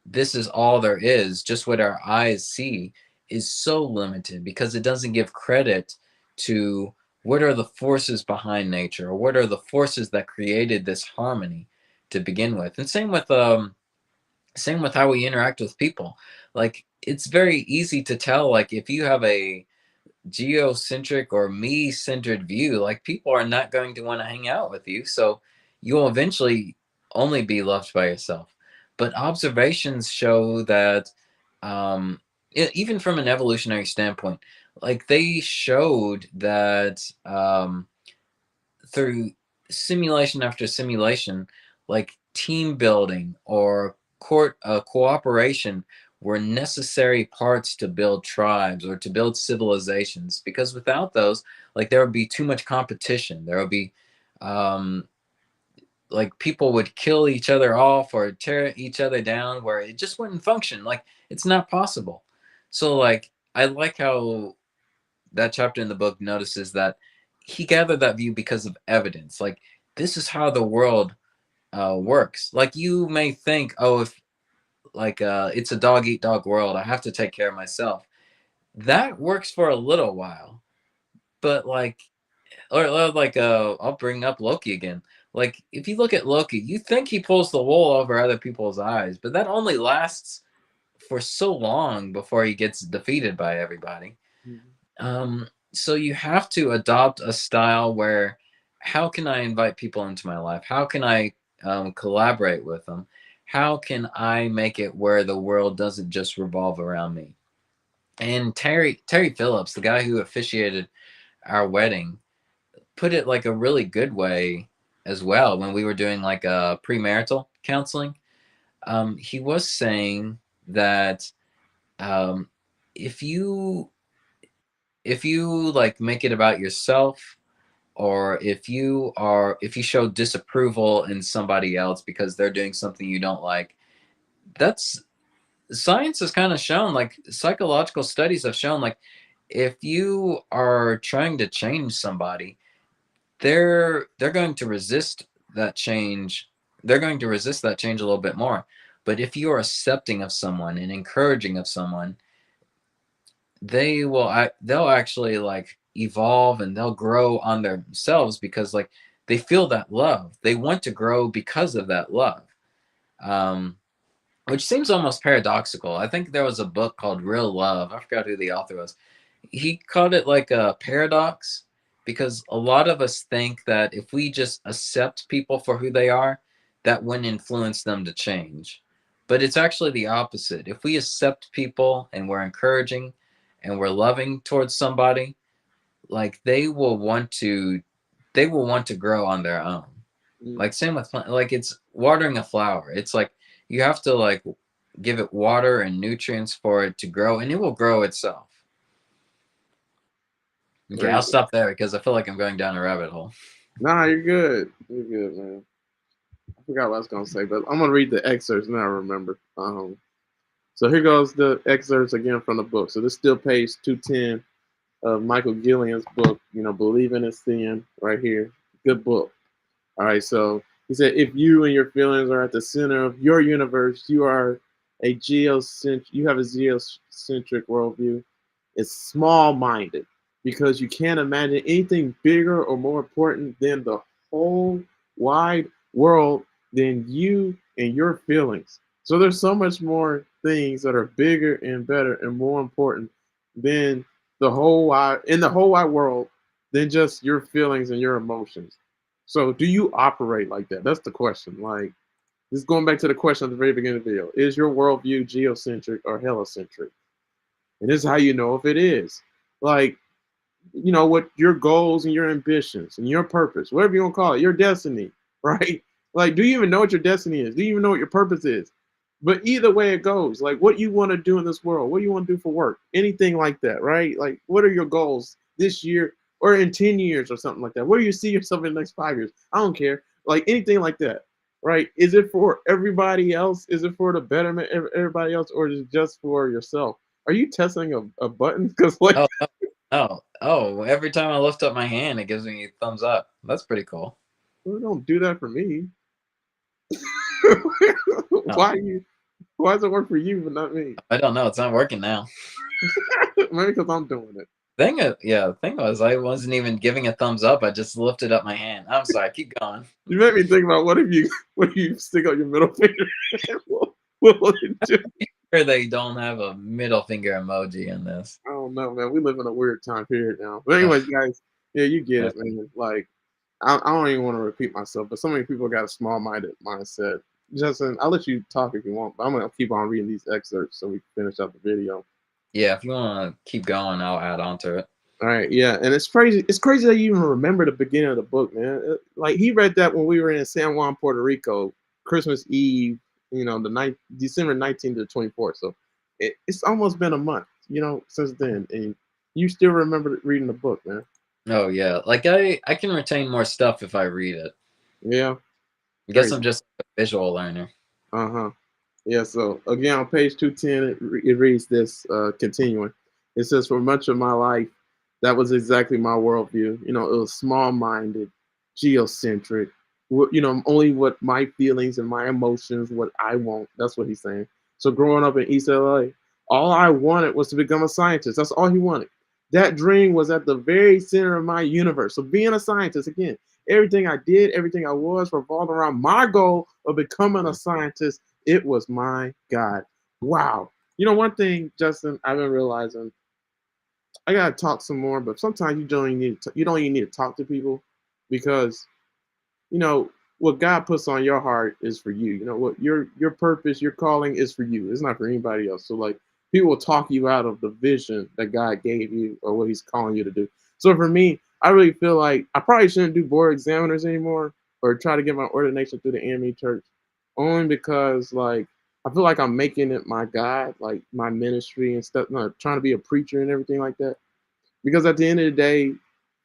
this is all there is, just what our eyes see, is so limited, because it doesn't give credit to what are the forces behind nature, or what are the forces that created this harmony to begin with. And same with how we interact with people. Like it's very easy to tell, like if you have a geocentric or me centered view, like people are not going to want to hang out with you. So you'll eventually only be loved by yourself. But observations show that, even from an evolutionary standpoint, like they showed that, through simulation after simulation, like team building or cooperation were necessary parts to build tribes or to build civilizations. Because without those, like there would be too much competition. There would be, um, like people would kill each other off or tear each other down, where it just wouldn't function. Like it's not possible. So like I like how that chapter in the book notices that he gathered that view because of evidence. Like this is how the world works. Like you may think, oh, if like it's a dog eat dog world, I have to take care of myself. That works for a little while, but like, or like I'll bring up Loki again. Like if you look at Loki, you think he pulls the wool over other people's eyes, but that only lasts for so long before he gets defeated by everybody. So you have to adopt a style where, how can I invite people into my life? How can I collaborate with them? How can I make it where the world doesn't just revolve around me? And Terry Phillips, the guy who officiated our wedding, put it like a really good way as well when we were doing like a premarital counseling. He was saying that, um, if you if you like make it about yourself, or if you show disapproval in somebody else because they're doing something you don't like, that's science has kind of shown, like psychological studies have shown, like if you are trying to change somebody, they're going to resist that change. They're going to resist that change a little bit more. But if you are accepting of someone and encouraging of someone, they'll actually like evolve and they'll grow on themselves because like they feel that love. They want to grow because of that love. Um, which seems almost paradoxical. I think there was a book called Real Love. I forgot who the author was. He called it like a paradox because a lot of us think that if we just accept people for who they are, that wouldn't influence them to change. But it's actually the opposite. If we accept people and we're encouraging and we're loving towards somebody, like they will want to grow on their own. Mm. Like same with like it's watering a flower. It's like you have to like give it water and nutrients for it to grow, and it will grow itself. Okay, I'll stop there because I feel like I'm going down a rabbit hole. Nah, you're good. You're good, man. I forgot what I was gonna say, but I'm gonna read the excerpts now. I remember. So here goes the excerpts again from the book. So this is still page 210 of Michael Guillen's book. You know, Believing in Sin, right here. Good book. All right. So he said, if you and your feelings are at the center of your universe, you are a geocentric. You have a geocentric worldview. It's small-minded because you can't imagine anything bigger or more important than the whole wide world than you and your feelings. So there's so much more things that are bigger and better and more important than the whole wide world than just your feelings and your emotions. So do you operate like that? That's the question. Like, this is going back to the question at the very beginning of the video. Is your worldview geocentric or heliocentric? And this is how you know if it is. Like, you know, what your goals and your ambitions and your purpose, whatever you want to call it, your destiny, right? Like, do you even know what your destiny is? Do you even know what your purpose is? But either way it goes, like what you want to do in this world, what do you want to do for work, anything like that, right? Like, what are your goals this year or in 10 years or something like that? Where do you see yourself in the next 5 years? I don't care. Like anything like that, right? Is it for everybody else? Is it for the betterment of everybody else, or is it just for yourself? Are you testing a button? Because like, Oh, oh! Every time I lift up my hand, it gives me a thumbs up. That's pretty cool. well, don't do that for me. Oh, Why you? Why does it work for you but not me? I don't know. It's not working now. Maybe because I'm doing it. Thing was, I wasn't even giving a thumbs up. I just lifted up my hand. I'm sorry. Keep going. You made me think about what if you stick out your middle finger? What will it do? Sure, they don't have a middle finger emoji in this. I don't know, man. We live in a weird time period now. But anyways, guys, yeah, you get it, man. Like, I don't even want to repeat myself, but so many people got a small-minded mindset. Justin, I'll let you talk if you want, but I'm gonna keep on reading these excerpts so we can finish up the video. Yeah, if you want to keep going, I'll add on to it. All right, yeah, and it's crazy. It's crazy that you even remember the beginning of the book, man. Like he read that when we were in San Juan, Puerto Rico, Christmas Eve. You know, December 19th to the 24th. So it's almost been a month, you know, since then, and you still remember reading the book, man. Oh yeah, like I can retain more stuff if I read it. Yeah, I guess crazy. I'm just a visual learner. Uh-huh. Yeah, so again on page 210, it reads this, continuing. It says, for much of my life, that was exactly my worldview. You know, it was small-minded, geocentric, you know, only what my feelings and my emotions, what I want. That's what he's saying. So growing up in East LA, all I wanted was to become a scientist. That's all he wanted. That dream was at the very center of my universe. So being a scientist, again, everything I did, everything I was revolved around my goal of becoming a scientist. It was my God. Wow. You know, one thing, Justin, I've been realizing, I gotta talk some more, but sometimes you don't even need to talk to people because you know what God puts on your heart is for you. You know what your purpose, your calling is for you. It's not for anybody else. So like people will talk you out of the vision that God gave you or what He's calling you to do. So for me, I really feel like I probably shouldn't do board examiners anymore or try to get my ordination through the AME church, only because like I feel like I'm making it my God, like my ministry and stuff. No, trying to be a preacher and everything like that. Because at the end of the day,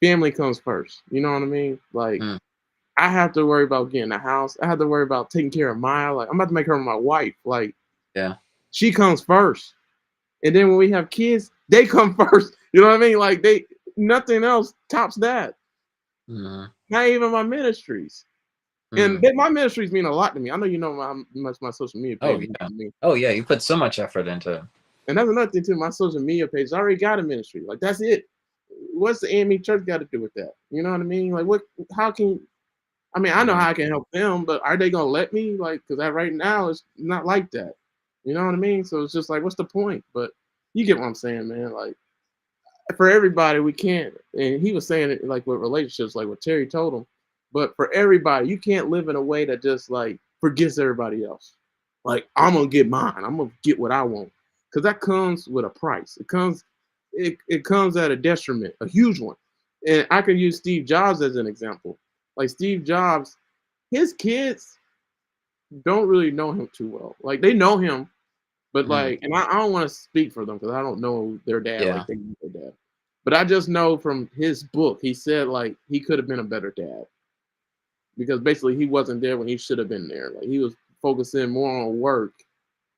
family comes first. You know what I mean? Like Mm, I have to worry about getting a house. I have to worry about taking care of Maya. Like I'm about to make her my wife. Like yeah. she comes first. And then when we have kids, they come first. You know what I mean? Like they nothing else tops that. Mm, Not even my ministries. And mm. my ministries mean a lot to me. I know you know how much my social media Oh, page means yeah. to me. Oh, yeah, you put so much effort into it. And that's another thing too. My social media page I already got a ministry. Like that's it. What's the AME church got to do with that? You know what I mean? Like what? How can? I mean, I know Mm, how I can help them, but are they gonna let me? Like, because that right now it's not like that. You know what I mean? So it's just like, what's the point? But you get what I'm saying, man. Like for everybody, we can't. And he was saying it like with relationships, like what Terry told him. But for everybody, you can't live in a way that just like forgets everybody else. Like I'm gonna get mine. I'm gonna get what I want, because that comes with a price. It comes at a detriment, a huge one. And I could use Steve Jobs as an example. Like Steve Jobs, his kids don't really know him too well. Like they know him, but mm, like, and I don't want to speak for them because I don't know their dad yeah. like they know their dad. But I just know from his book, he said like he could have been a better dad because basically he wasn't there when he should have been there. Like he was focusing more on work,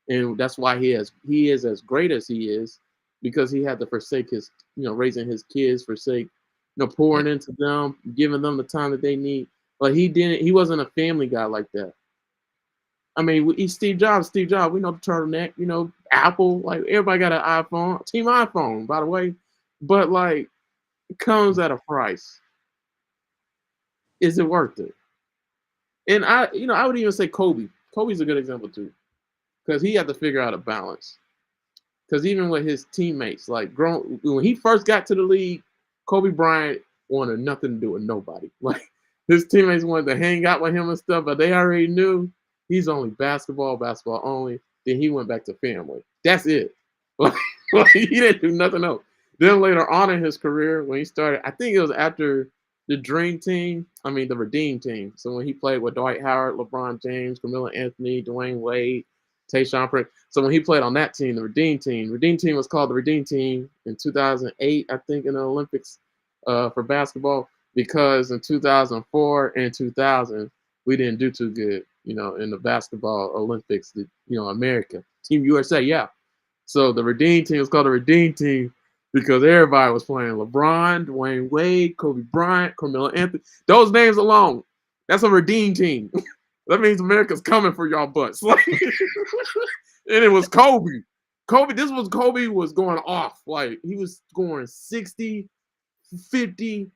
and that's why he is as great as he is because he had to forsake his raising his kids, forsake Yeah. pouring into them, giving them the time that they need. But he wasn't a family guy like that. I mean, he's Steve Jobs. Steve Jobs, we know the turtleneck. Apple. Like everybody got an iPhone. Team iPhone, by the way. But like, it comes at a price. Is it worth it? And I would even say Kobe. Kobe's a good example too, because he had to figure out a balance. Because even with his teammates, like when he first got to the league, Kobe Bryant wanted nothing to do with nobody. Like his teammates wanted to hang out with him and stuff, but they already knew he's only basketball only. Then he went back to family. That's it. Like he didn't do nothing else. Then later on in his career, when he started, I think it was after the Dream Team. I mean the Redeem Team. So when he played with Dwight Howard, LeBron James, Carmelo Anthony, Dwayne Wade, Tayshaun Prince. So when he played on that team, the Redeem Team was called the Redeem Team in 2008, I think, in the Olympics for basketball, because in 2004 and 2000 we didn't do too good, in the basketball Olympics. America, Team USA, yeah. So the Redeem Team was called the Redeem Team because everybody was playing LeBron, Dwayne Wade, Kobe Bryant, Carmelo Anthony. Those names alone, that's a Redeem Team. That means America's coming for y'all butts. Like, and it was Kobe. Kobe was going off. Like he was scoring 60, 50.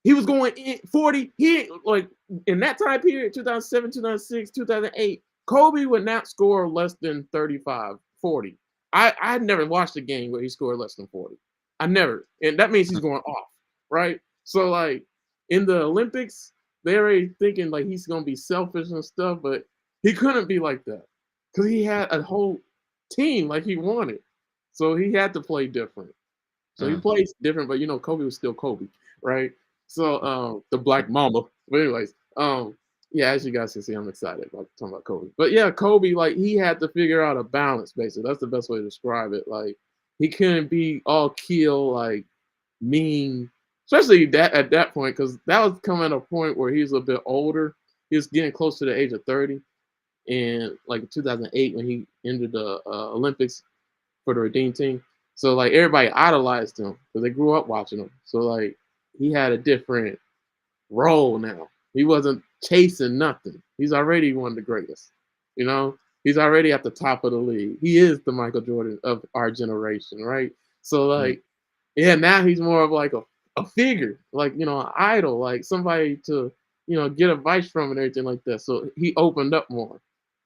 He was going in 40. He like in that time period, 2007, 2006, 2008, Kobe would not score less than 35, 40. I had never watched a game where he scored less than 40. I never. And that means he's going off, right? So like in the Olympics, they're already thinking like he's gonna be selfish and stuff, but he couldn't be like that. Because he had a whole team like he wanted. So he had to play different. So he Mm, plays different, but Kobe was still Kobe, right? So the Black Mamba. But anyways, yeah, as you guys can see, I'm excited about talking about Kobe. But yeah, Kobe, like he had to figure out a balance, basically. That's the best way to describe it. Like he couldn't be all kill, like mean, especially that at that point, because that was coming at a point where he was a bit older. He was getting close to the age of 30. And like 2008, when he entered the Olympics for the Redeem Team. So like everybody idolized him because they grew up watching him. So like he had a different role now. He wasn't chasing nothing. He's already one of the greatest. You know, he's already at the top of the league. He is the Michael Jordan of our generation, right? So mm, like, yeah, now he's more of like a figure, like an idol, like somebody to get advice from and everything like that. So he opened up more.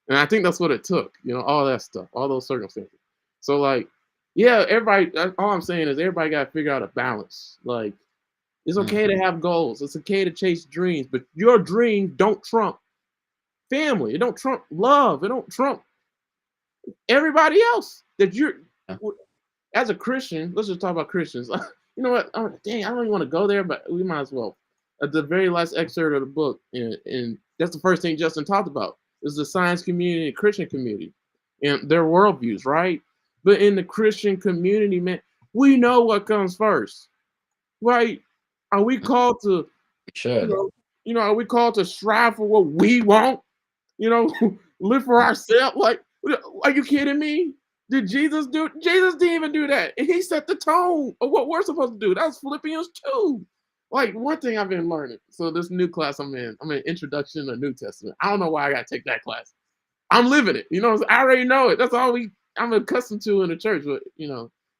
And I think that's what it took, all that stuff, all those circumstances. So like, yeah, everybody. All I'm saying is everybody got to figure out a balance. Like, it's mm, okay to have goals. It's okay to chase dreams, but your dreams don't trump family. It don't trump love. It don't trump everybody else. That you're yeah. as a Christian. Let's just talk about Christians. You know what? Oh, dang, I don't even want to go there, but we might as well. At the very last excerpt of the book, and that's the first thing Justin talked about, is the science community and Christian community and their worldviews, right? But in the Christian community, man, we know what comes first. Right? Are we called to, We you should. know, are we called to strive for what we want? You know, live for ourselves? Like, are you kidding me? Did Jesus do? Jesus didn't even do that, and he set the tone of what we're supposed to do. That's Philippians 2. Like one thing I've been learning. So this new class I'm in Introduction to the New Testament. I don't know why I got to take that class. I'm living it. I already know it. That's all I'm accustomed to in the church. But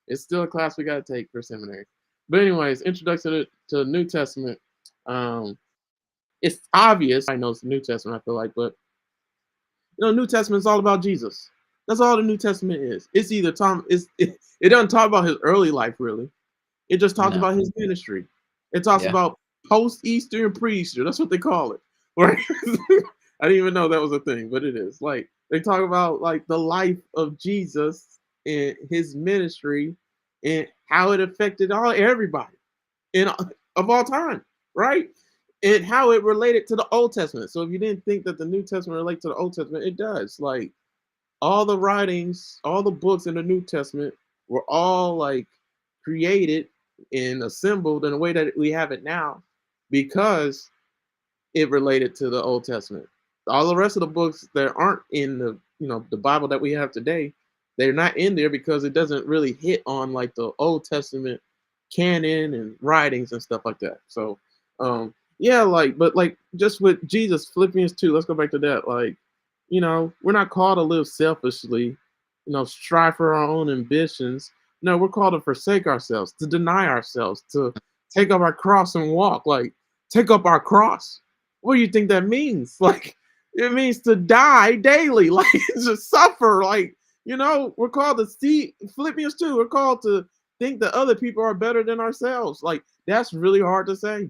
it's still a class we got to take for seminary. But anyways, Introduction to the New Testament. Um, it's obvious. I know it's the New Testament. I feel like, but New Testament is all about Jesus. That's all the New Testament is. It's either it doesn't talk about his early life really. It just talks No. about his ministry. It talks Yeah. about post Easter and pre Easter. That's what they call it. Right? I didn't even know that was a thing, but it is. Like they talk about like the life of Jesus and his ministry and how it affected everybody in of all time, right? And how it related to the Old Testament. So if you didn't think that the New Testament relates to the Old Testament, it does. Like all the writings, all the books in the New Testament were all like created and assembled in a way that we have it now because it related to the Old Testament. All the rest of the books that aren't in the Bible that we have today, they're not in there because it doesn't really hit on like the Old Testament canon and writings and stuff like that. So yeah, but just with Jesus, Philippians 2, let's go back to that. Like, we're not called to live selfishly, strive for our own ambitions. No, we're called to forsake ourselves, to deny ourselves, to take up our cross and walk. Like, take up our cross. What do you think that means? Like, it means to die daily, like to suffer. Like, we're called to see Philippians 2. We're called to think that other people are better than ourselves. Like, that's really hard to say.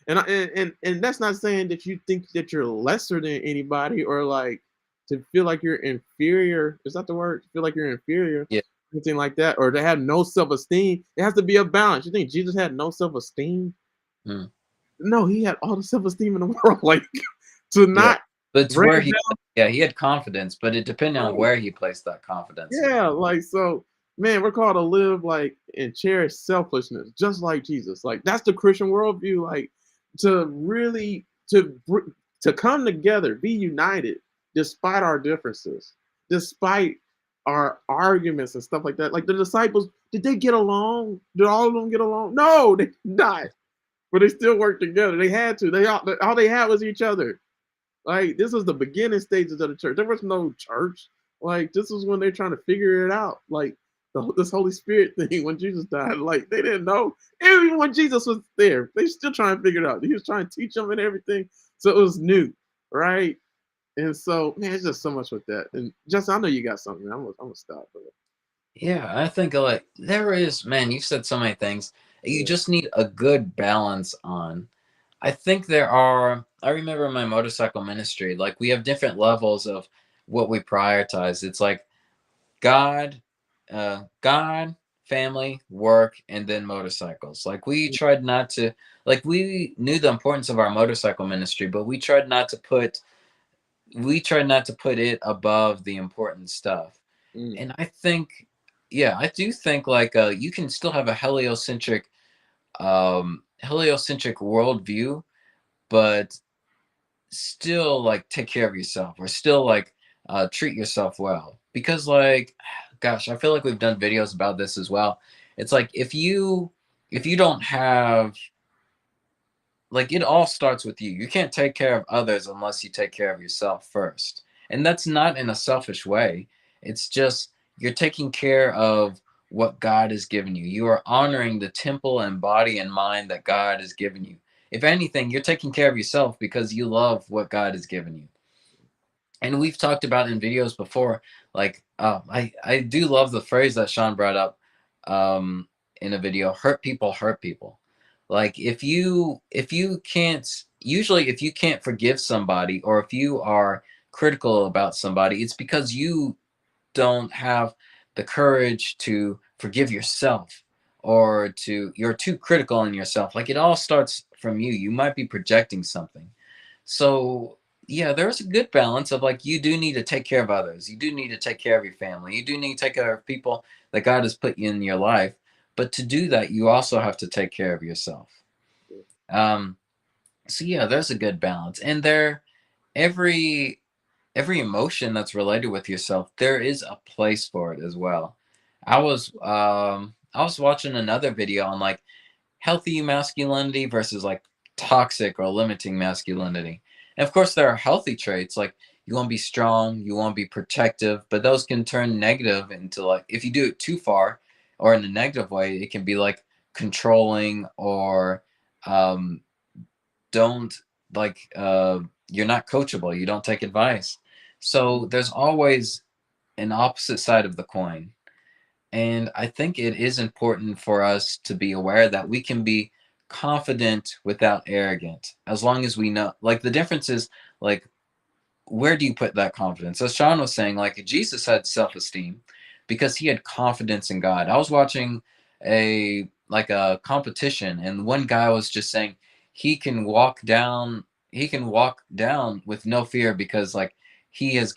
And that's not saying that you think that you're lesser than anybody or like to feel like you're inferior. Is that the word? Feel like you're inferior, Yeah. anything like that, or to have no self-esteem. It has to be a balance. You think Jesus had no self-esteem? Mm. No, he had all the self-esteem in the world. Like to Yeah. not But it's bring where it down. he had confidence, but it depended on Right. where he placed that confidence in. Yeah, like so, man, we're called to live like and cherish selflessness, just like Jesus. Like that's the Christian worldview. Like to really to come together, be united, despite our differences, despite our arguments and stuff like that. Like the disciples, did they get along? Did all of them get along? No, they did not. But they still worked together. They had to. All they had was each other. Like this was the beginning stages of the church. There was no church. Like this was when they're trying to figure it out. Like this Holy Spirit thing when Jesus died. Like they didn't know. Even when Jesus was there, they still trying to figure it out. He was trying to teach them and everything. So it was new, right? And so man, it's just so much with that. And Justin, I know you got something. I'm gonna stop. But Yeah, I think like there is, man, you said so many things. You yeah. just need a good balance on. I think I remember my motorcycle ministry, like we have different levels of what we prioritize. It's like God, God, family, work, and then motorcycles. Like we tried not to, like we knew the importance of our motorcycle ministry, but we tried not to put it above the important stuff. Mm, And I think, yeah, I do think like you can still have a heliocentric worldview, but still like take care of yourself or still like treat yourself well, because like gosh, I feel like we've done videos about this as well. It's like if you don't have, like, it all starts with you. You can't take care of others unless you take care of yourself first. And that's not in a selfish way. It's just you're taking care of what God has given you. You are honoring the temple and body and mind that God has given you. If anything, you're taking care of yourself because you love what God has given you. And we've talked about in videos before, like I do love the phrase that Sean brought up in a video: hurt people. Like if you can't, usually if you can't forgive somebody or if you are critical about somebody, it's because you don't have the courage to forgive yourself, or you're too critical in yourself. Like it all starts from you. You might be projecting something. So yeah, there's a good balance of like you do need to take care of others. You do need to take care of your family. You do need to take care of people that God has put you in your life. But to do that, you also have to take care of yourself. Um, so yeah, there's a good balance, and every every emotion that's related with yourself, there is a place for it as well. I was watching another video on like healthy masculinity versus like toxic or limiting masculinity. And of course, there are healthy traits like you want to be strong, you want to be protective, but those can turn negative into like if you do it too far or in a negative way, it can be like controlling or um, don't like you're not coachable, you don't take advice. So there's always an opposite side of the coin. And I think it is important for us to be aware that we can be confident without arrogant, as long as we know. Like the difference is, like, where do you put that confidence? As Sean was saying, like Jesus had self-esteem because he had confidence in God. I was watching a competition, and one guy was just saying he can walk down, he can walk down with no fear because like he has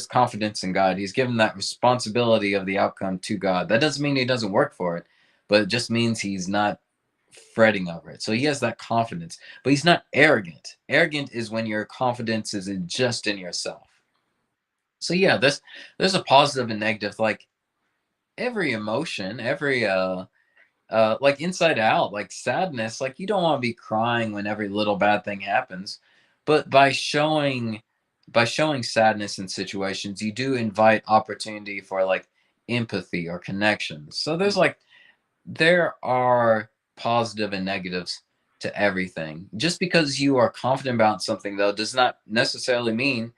confidence in God. He's given that responsibility of the outcome to God. That doesn't mean he doesn't work for it, but it just means he's not fretting over it. So he has that confidence, but he's not arrogant. Arrogant is when your confidence is just in yourself. So yeah, there's a positive and negative. Like every emotion, every like inside out, like sadness, like you don't want to be crying when every little bad thing happens, but by showing sadness in situations, you do invite opportunity for like empathy or connection. So there are positive and negatives to everything. Just because you are confident about something, though, does not necessarily mean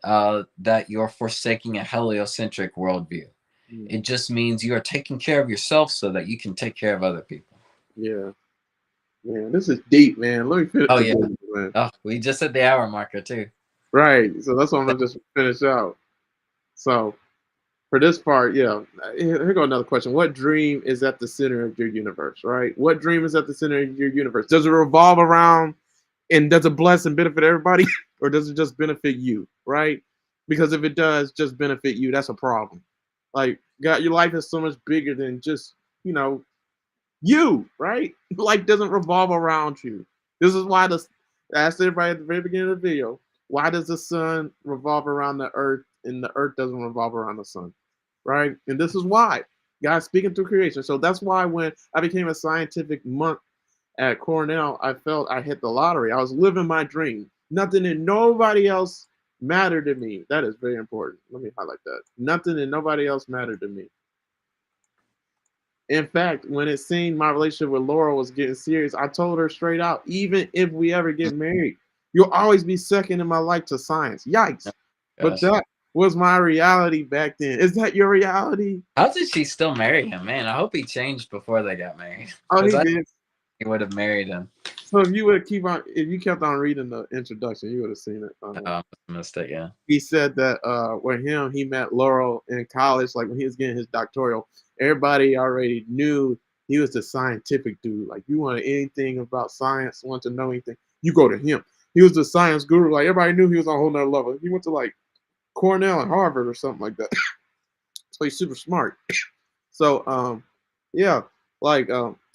that you're forsaking a heliocentric worldview. Mm. It just means you are taking care of yourself so that you can take care of other people. Yeah, man, this is deep, man. Let me finish Oh the yeah. video, man. Oh, we just hit the hour marker too. Right, so that's what I'm gonna just finish out. So for this part, yeah, here go another question. What dream is at the center of your universe, right? What dream is at the center of your universe? Does it revolve around and does it bless and benefit everybody, or does it just benefit you, right? Because if it does just benefit you, that's a problem. Like, God, your life is so much bigger than just, you know, you, right? Life doesn't revolve around you. This is why I asked everybody at the very beginning of the video, why does the sun revolve around the earth and the earth doesn't revolve around the sun, right? And this is why God's speaking through creation. So that's why when I became a scientific monk at Cornell, I felt I hit the lottery. I was living my dream. Nothing and nobody else mattered to me. That is very important. Let me highlight that. Nothing and nobody else mattered to me. In fact, when it seemed my relationship with Laura was getting serious, I told her straight out, even if we ever get married, you'll always be second in my life to science. Oh, Yikes. But gosh. that was my reality back then. Is that your reality? How did she still marry him? Man, I hope he changed before they got married. Oh, Because he I did. he would have married him. So if you kept on reading the introduction, you would have seen it. Oh, I missed it, yeah. He said that when he met Laurel in college, like when he was getting his doctoral, everybody already knew he was the scientific dude. Like you wanted anything about science, want to know anything, you go to him. He was the science guru. Like everybody knew he was on a whole nother level. He went to like Cornell and Harvard or something like that. So he's super smart. So yeah, like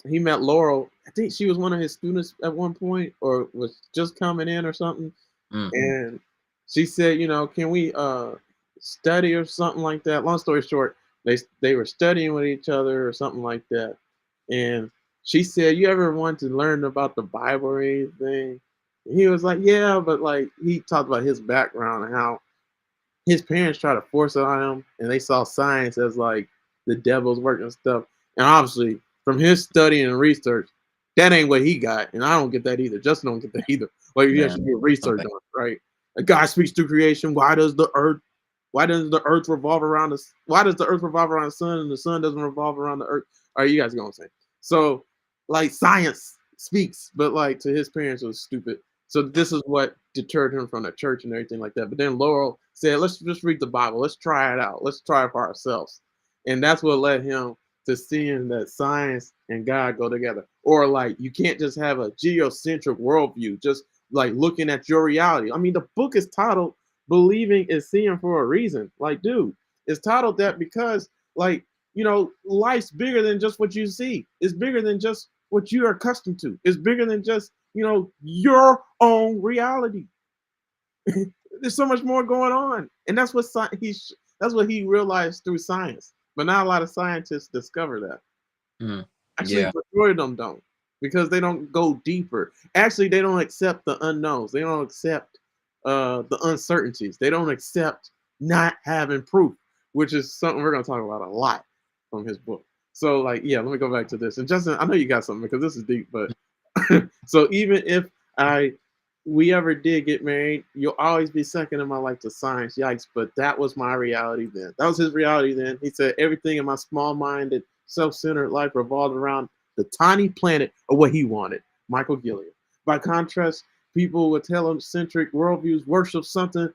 he met Laurel. I think she was one of his students at one point, or was just coming in or something. Mm. And she said, you know, can we study or something like that? Long story short, they were studying with each other or something like that. And she said, you ever want to learn about the Bible or anything? And he was like, yeah, but like he talked about his background and how his parents tried to force it on him, and they saw science as like the devil's work and stuff. And obviously, from his studying and research, that ain't what he got, and I don't get that either. Justin don't get that either. Like you Yeah. actually do research Okay. on it, right? God speaks through creation. Why does the earth? Why does the earth revolve around us? Why does the earth revolve around the sun, and the sun doesn't revolve around the earth? All right, you guys know what I'm saying. So, like, science speaks, but like to his parents, it was stupid. So this is what deterred him from the church and everything like that. But then Laurel said, let's just read the Bible. Let's try it out. Let's try it for ourselves. And that's what led him to seeing that science and God go together. Or like you can't just have a geocentric worldview, just like looking at your reality. I mean, the book is titled Believing is Seeing for a Reason. Like, dude, it's titled that because like life's bigger than just what you see. It's bigger than just what you're accustomed to. It's bigger than just, your own reality. There's so much more going on, and that's what that's what he realized through science. But not a lot of scientists discover that. Mm. Actually, Yeah. majority of them don't, because they don't go deeper. Actually, they don't accept the unknowns. They don't accept the uncertainties. They don't accept not having proof, which is something we're going to talk about a lot from his book. So, like, yeah, let me go back to this. And Justin, I know you got something because this is deep, but so even if I we ever did get married, you'll always be second in my life to science. Yikes! But that was my reality then. That was his reality then. He said everything in my small-minded, self-centered life revolved around the tiny planet of what he wanted. Michael Guillen. By contrast, people with heliocentric worldviews worship something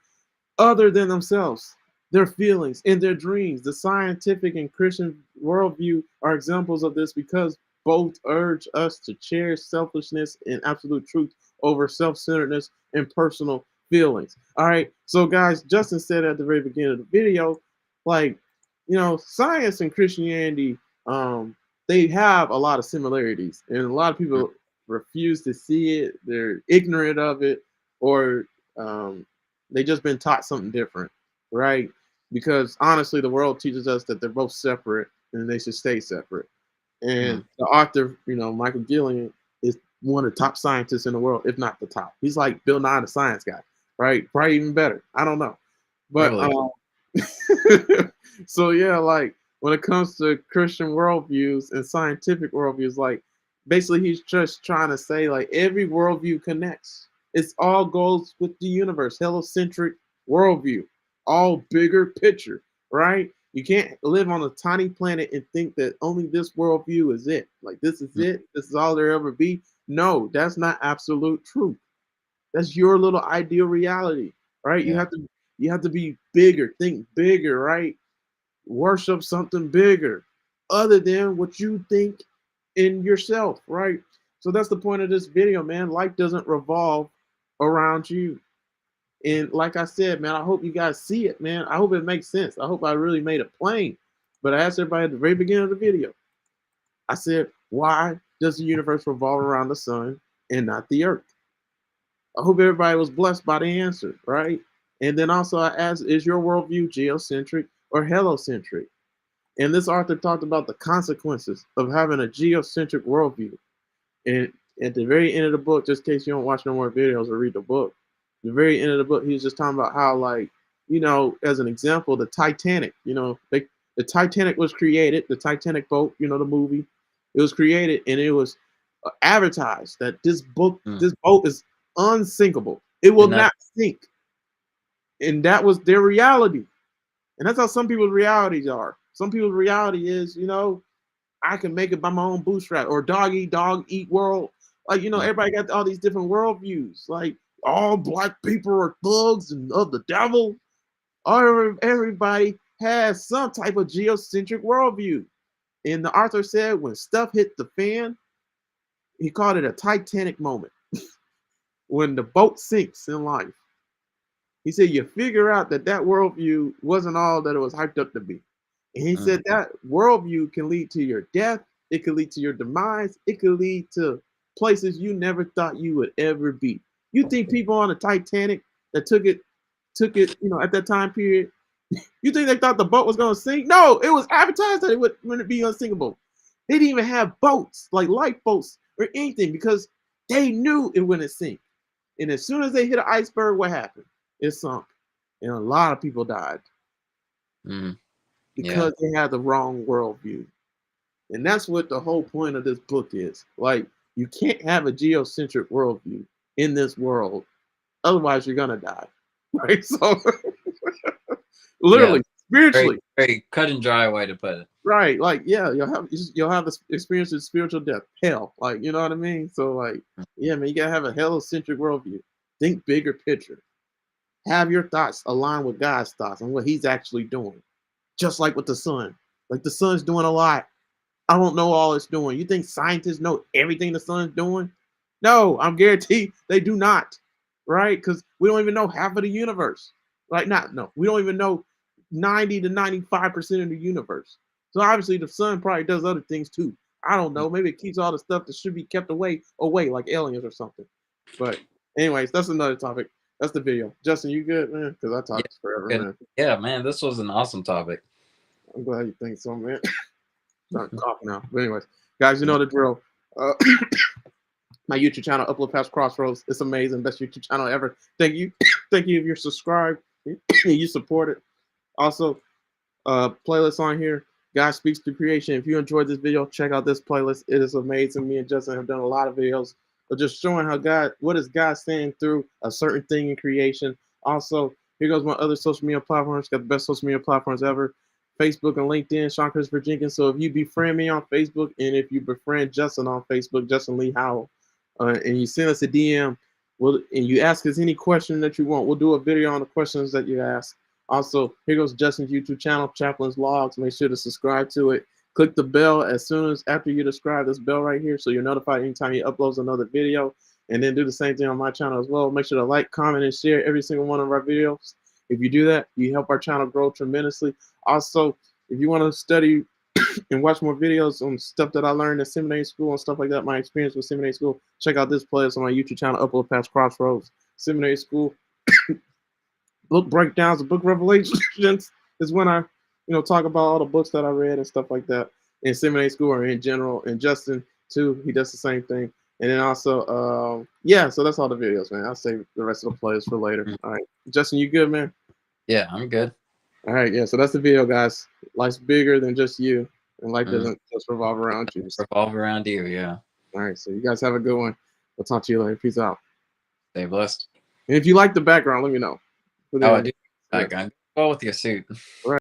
other than themselves, their feelings, and their dreams. The scientific and Christian worldview are examples of this because both urge us to cherish selfishness and absolute truth over self-centeredness and personal feelings. All right. So, guys, Justin said at the very beginning of the video, like, science and Christianity, they have a lot of similarities, and a lot of people refuse to see it. They're ignorant of it, or they just been taught something different, right? Because honestly, the world teaches us that they're both separate and they should stay separate. And the author, Michael Guillen, is one of the top scientists in the world, if not the top. He's like Bill Nye, the science guy, right? Probably even better. I don't know, but so yeah, like when it comes to Christian worldviews and scientific worldviews, like basically he's just trying to say like every worldview connects. It's all goes with the universe, heliocentric worldview, all bigger picture, right? You can't live on a tiny planet and think that only this worldview is it. Like this is it. This is all there ever be. No, that's not absolute truth. That's your little ideal reality, right? Yeah. You have to be bigger, think bigger, right? Worship something bigger other than what you think in yourself, right? So that's the point of this video, man. Life doesn't revolve around you. And like I said, man, I hope you guys see it, man. I hope it makes sense. I hope I really made it plain. But I asked everybody at the very beginning of the video, I said, why does the universe revolve around the sun and not the earth? I hope everybody was blessed by the answer, right? And then also I asked, is your worldview geocentric or heliocentric? And this author talked about the consequences of having a geocentric worldview. And at the very end of the book, just in case you don't watch no more videos or read the book, the very end of the book, he was just talking about how, like, as an example, the Titanic, the Titanic was created, the Titanic boat, the movie, it was created and it was advertised that this boat is unsinkable. It will not sink. And that was their reality. And that's how some people's realities are. Some people's reality is, I can make it by my own bootstrap, or dog eat world. Like, everybody got all these different worldviews. Like, all black people are thugs and of the devil. Everybody has some type of geocentric worldview. And the author said when stuff hit the fan, he called it a Titanic moment. When the boat sinks in life, he said you figure out that worldview wasn't all that it was hyped up to be. And he said that worldview can lead to your death. It could lead to your demise. It could lead to places you never thought you would ever be. You think people on the Titanic that took it, at that time period, you think they thought the boat was going to sink? No, it was advertised that it wouldn't be unsinkable. They didn't even have boats, like lifeboats or anything, because they knew it wouldn't sink. And as soon as they hit an iceberg, what happened? It sunk. And a lot of people died. Because they had the wrong worldview. And that's what the whole point of this book is. Like, you can't have a geocentric worldview in this world. Otherwise, you're going to die. Right? So, literally, spiritually. Very cut and dry way to put it. Right. Like, yeah, you'll have the experience of spiritual death. Hell. Like, you know what I mean? So, like, yeah, man, you got to have a heliocentric worldview. Think bigger picture. Have your thoughts align with God's thoughts and what he's actually doing. Just like with the sun. Like, the sun's doing a lot. I don't know all it's doing. You think scientists know everything the sun's doing? No, I'm guaranteed they do not. Right? Because we don't even know half of the universe. Like, we don't even know 90 to 95% of the universe. So obviously the sun probably does other things too. I don't know. Maybe it keeps all the stuff that should be kept away, like aliens or something. But anyways, that's another topic. That's the video. Justin, you good, man? Because I Yeah, talked forever, good. man. Yeah, man, this was an awesome topic. I'm glad you think so, man. Starting to cough now. But anyways, guys, you know the drill. Uh, my YouTube channel, Uplift past Crossroads. It's amazing. Best YouTube channel ever. Thank you. Thank you if you're subscribed and you support it. Also, playlist on here. God Speaks to Creation. If you enjoyed this video, check out this playlist. It is amazing. Me and Justin have done a lot of videos of just showing how what is God saying through a certain thing in creation. Also, here goes my other social media platforms. Got the best social media platforms ever. Facebook and LinkedIn, Sean Christopher Jenkins. So if you befriend me on Facebook and if you befriend Justin on Facebook, Justin Lee Howell, and you send us a DM, and you ask us any question that you want, we'll do a video on the questions that you ask. Also, here goes Justin's YouTube channel, Chaplain's Logs. Make sure to subscribe to it. Click the bell as soon as after you subscribe, this bell right here, so you're notified anytime he uploads another video. And then do the same thing on my channel as well. Make sure to like, comment, and share every single one of our videos. If you do that, you help our channel grow tremendously. Also, if you want to study and watch more videos on stuff that I learned at seminary school and stuff like that, my experience with seminary school, check out this playlist on my YouTube channel, Uplift past Crossroads. Seminary school book breakdowns, the book Revelations is when I, talk about all the books that I read and stuff like that in seminary school or in general. And Justin too, he does the same thing. And then also, yeah, so that's all the videos, man. I'll save the rest of the plays for later. All right, Justin, you good, man? Yeah, I'm good. All right, yeah. So that's the video, guys. Life's bigger than just you, and life doesn't just revolve around you. Revolve around you, yeah. All right, so you guys have a good one. We'll talk to you later. Peace out. Stay blessed. And if you like the background, let me know. Oh, I do. Well with your suit. Right.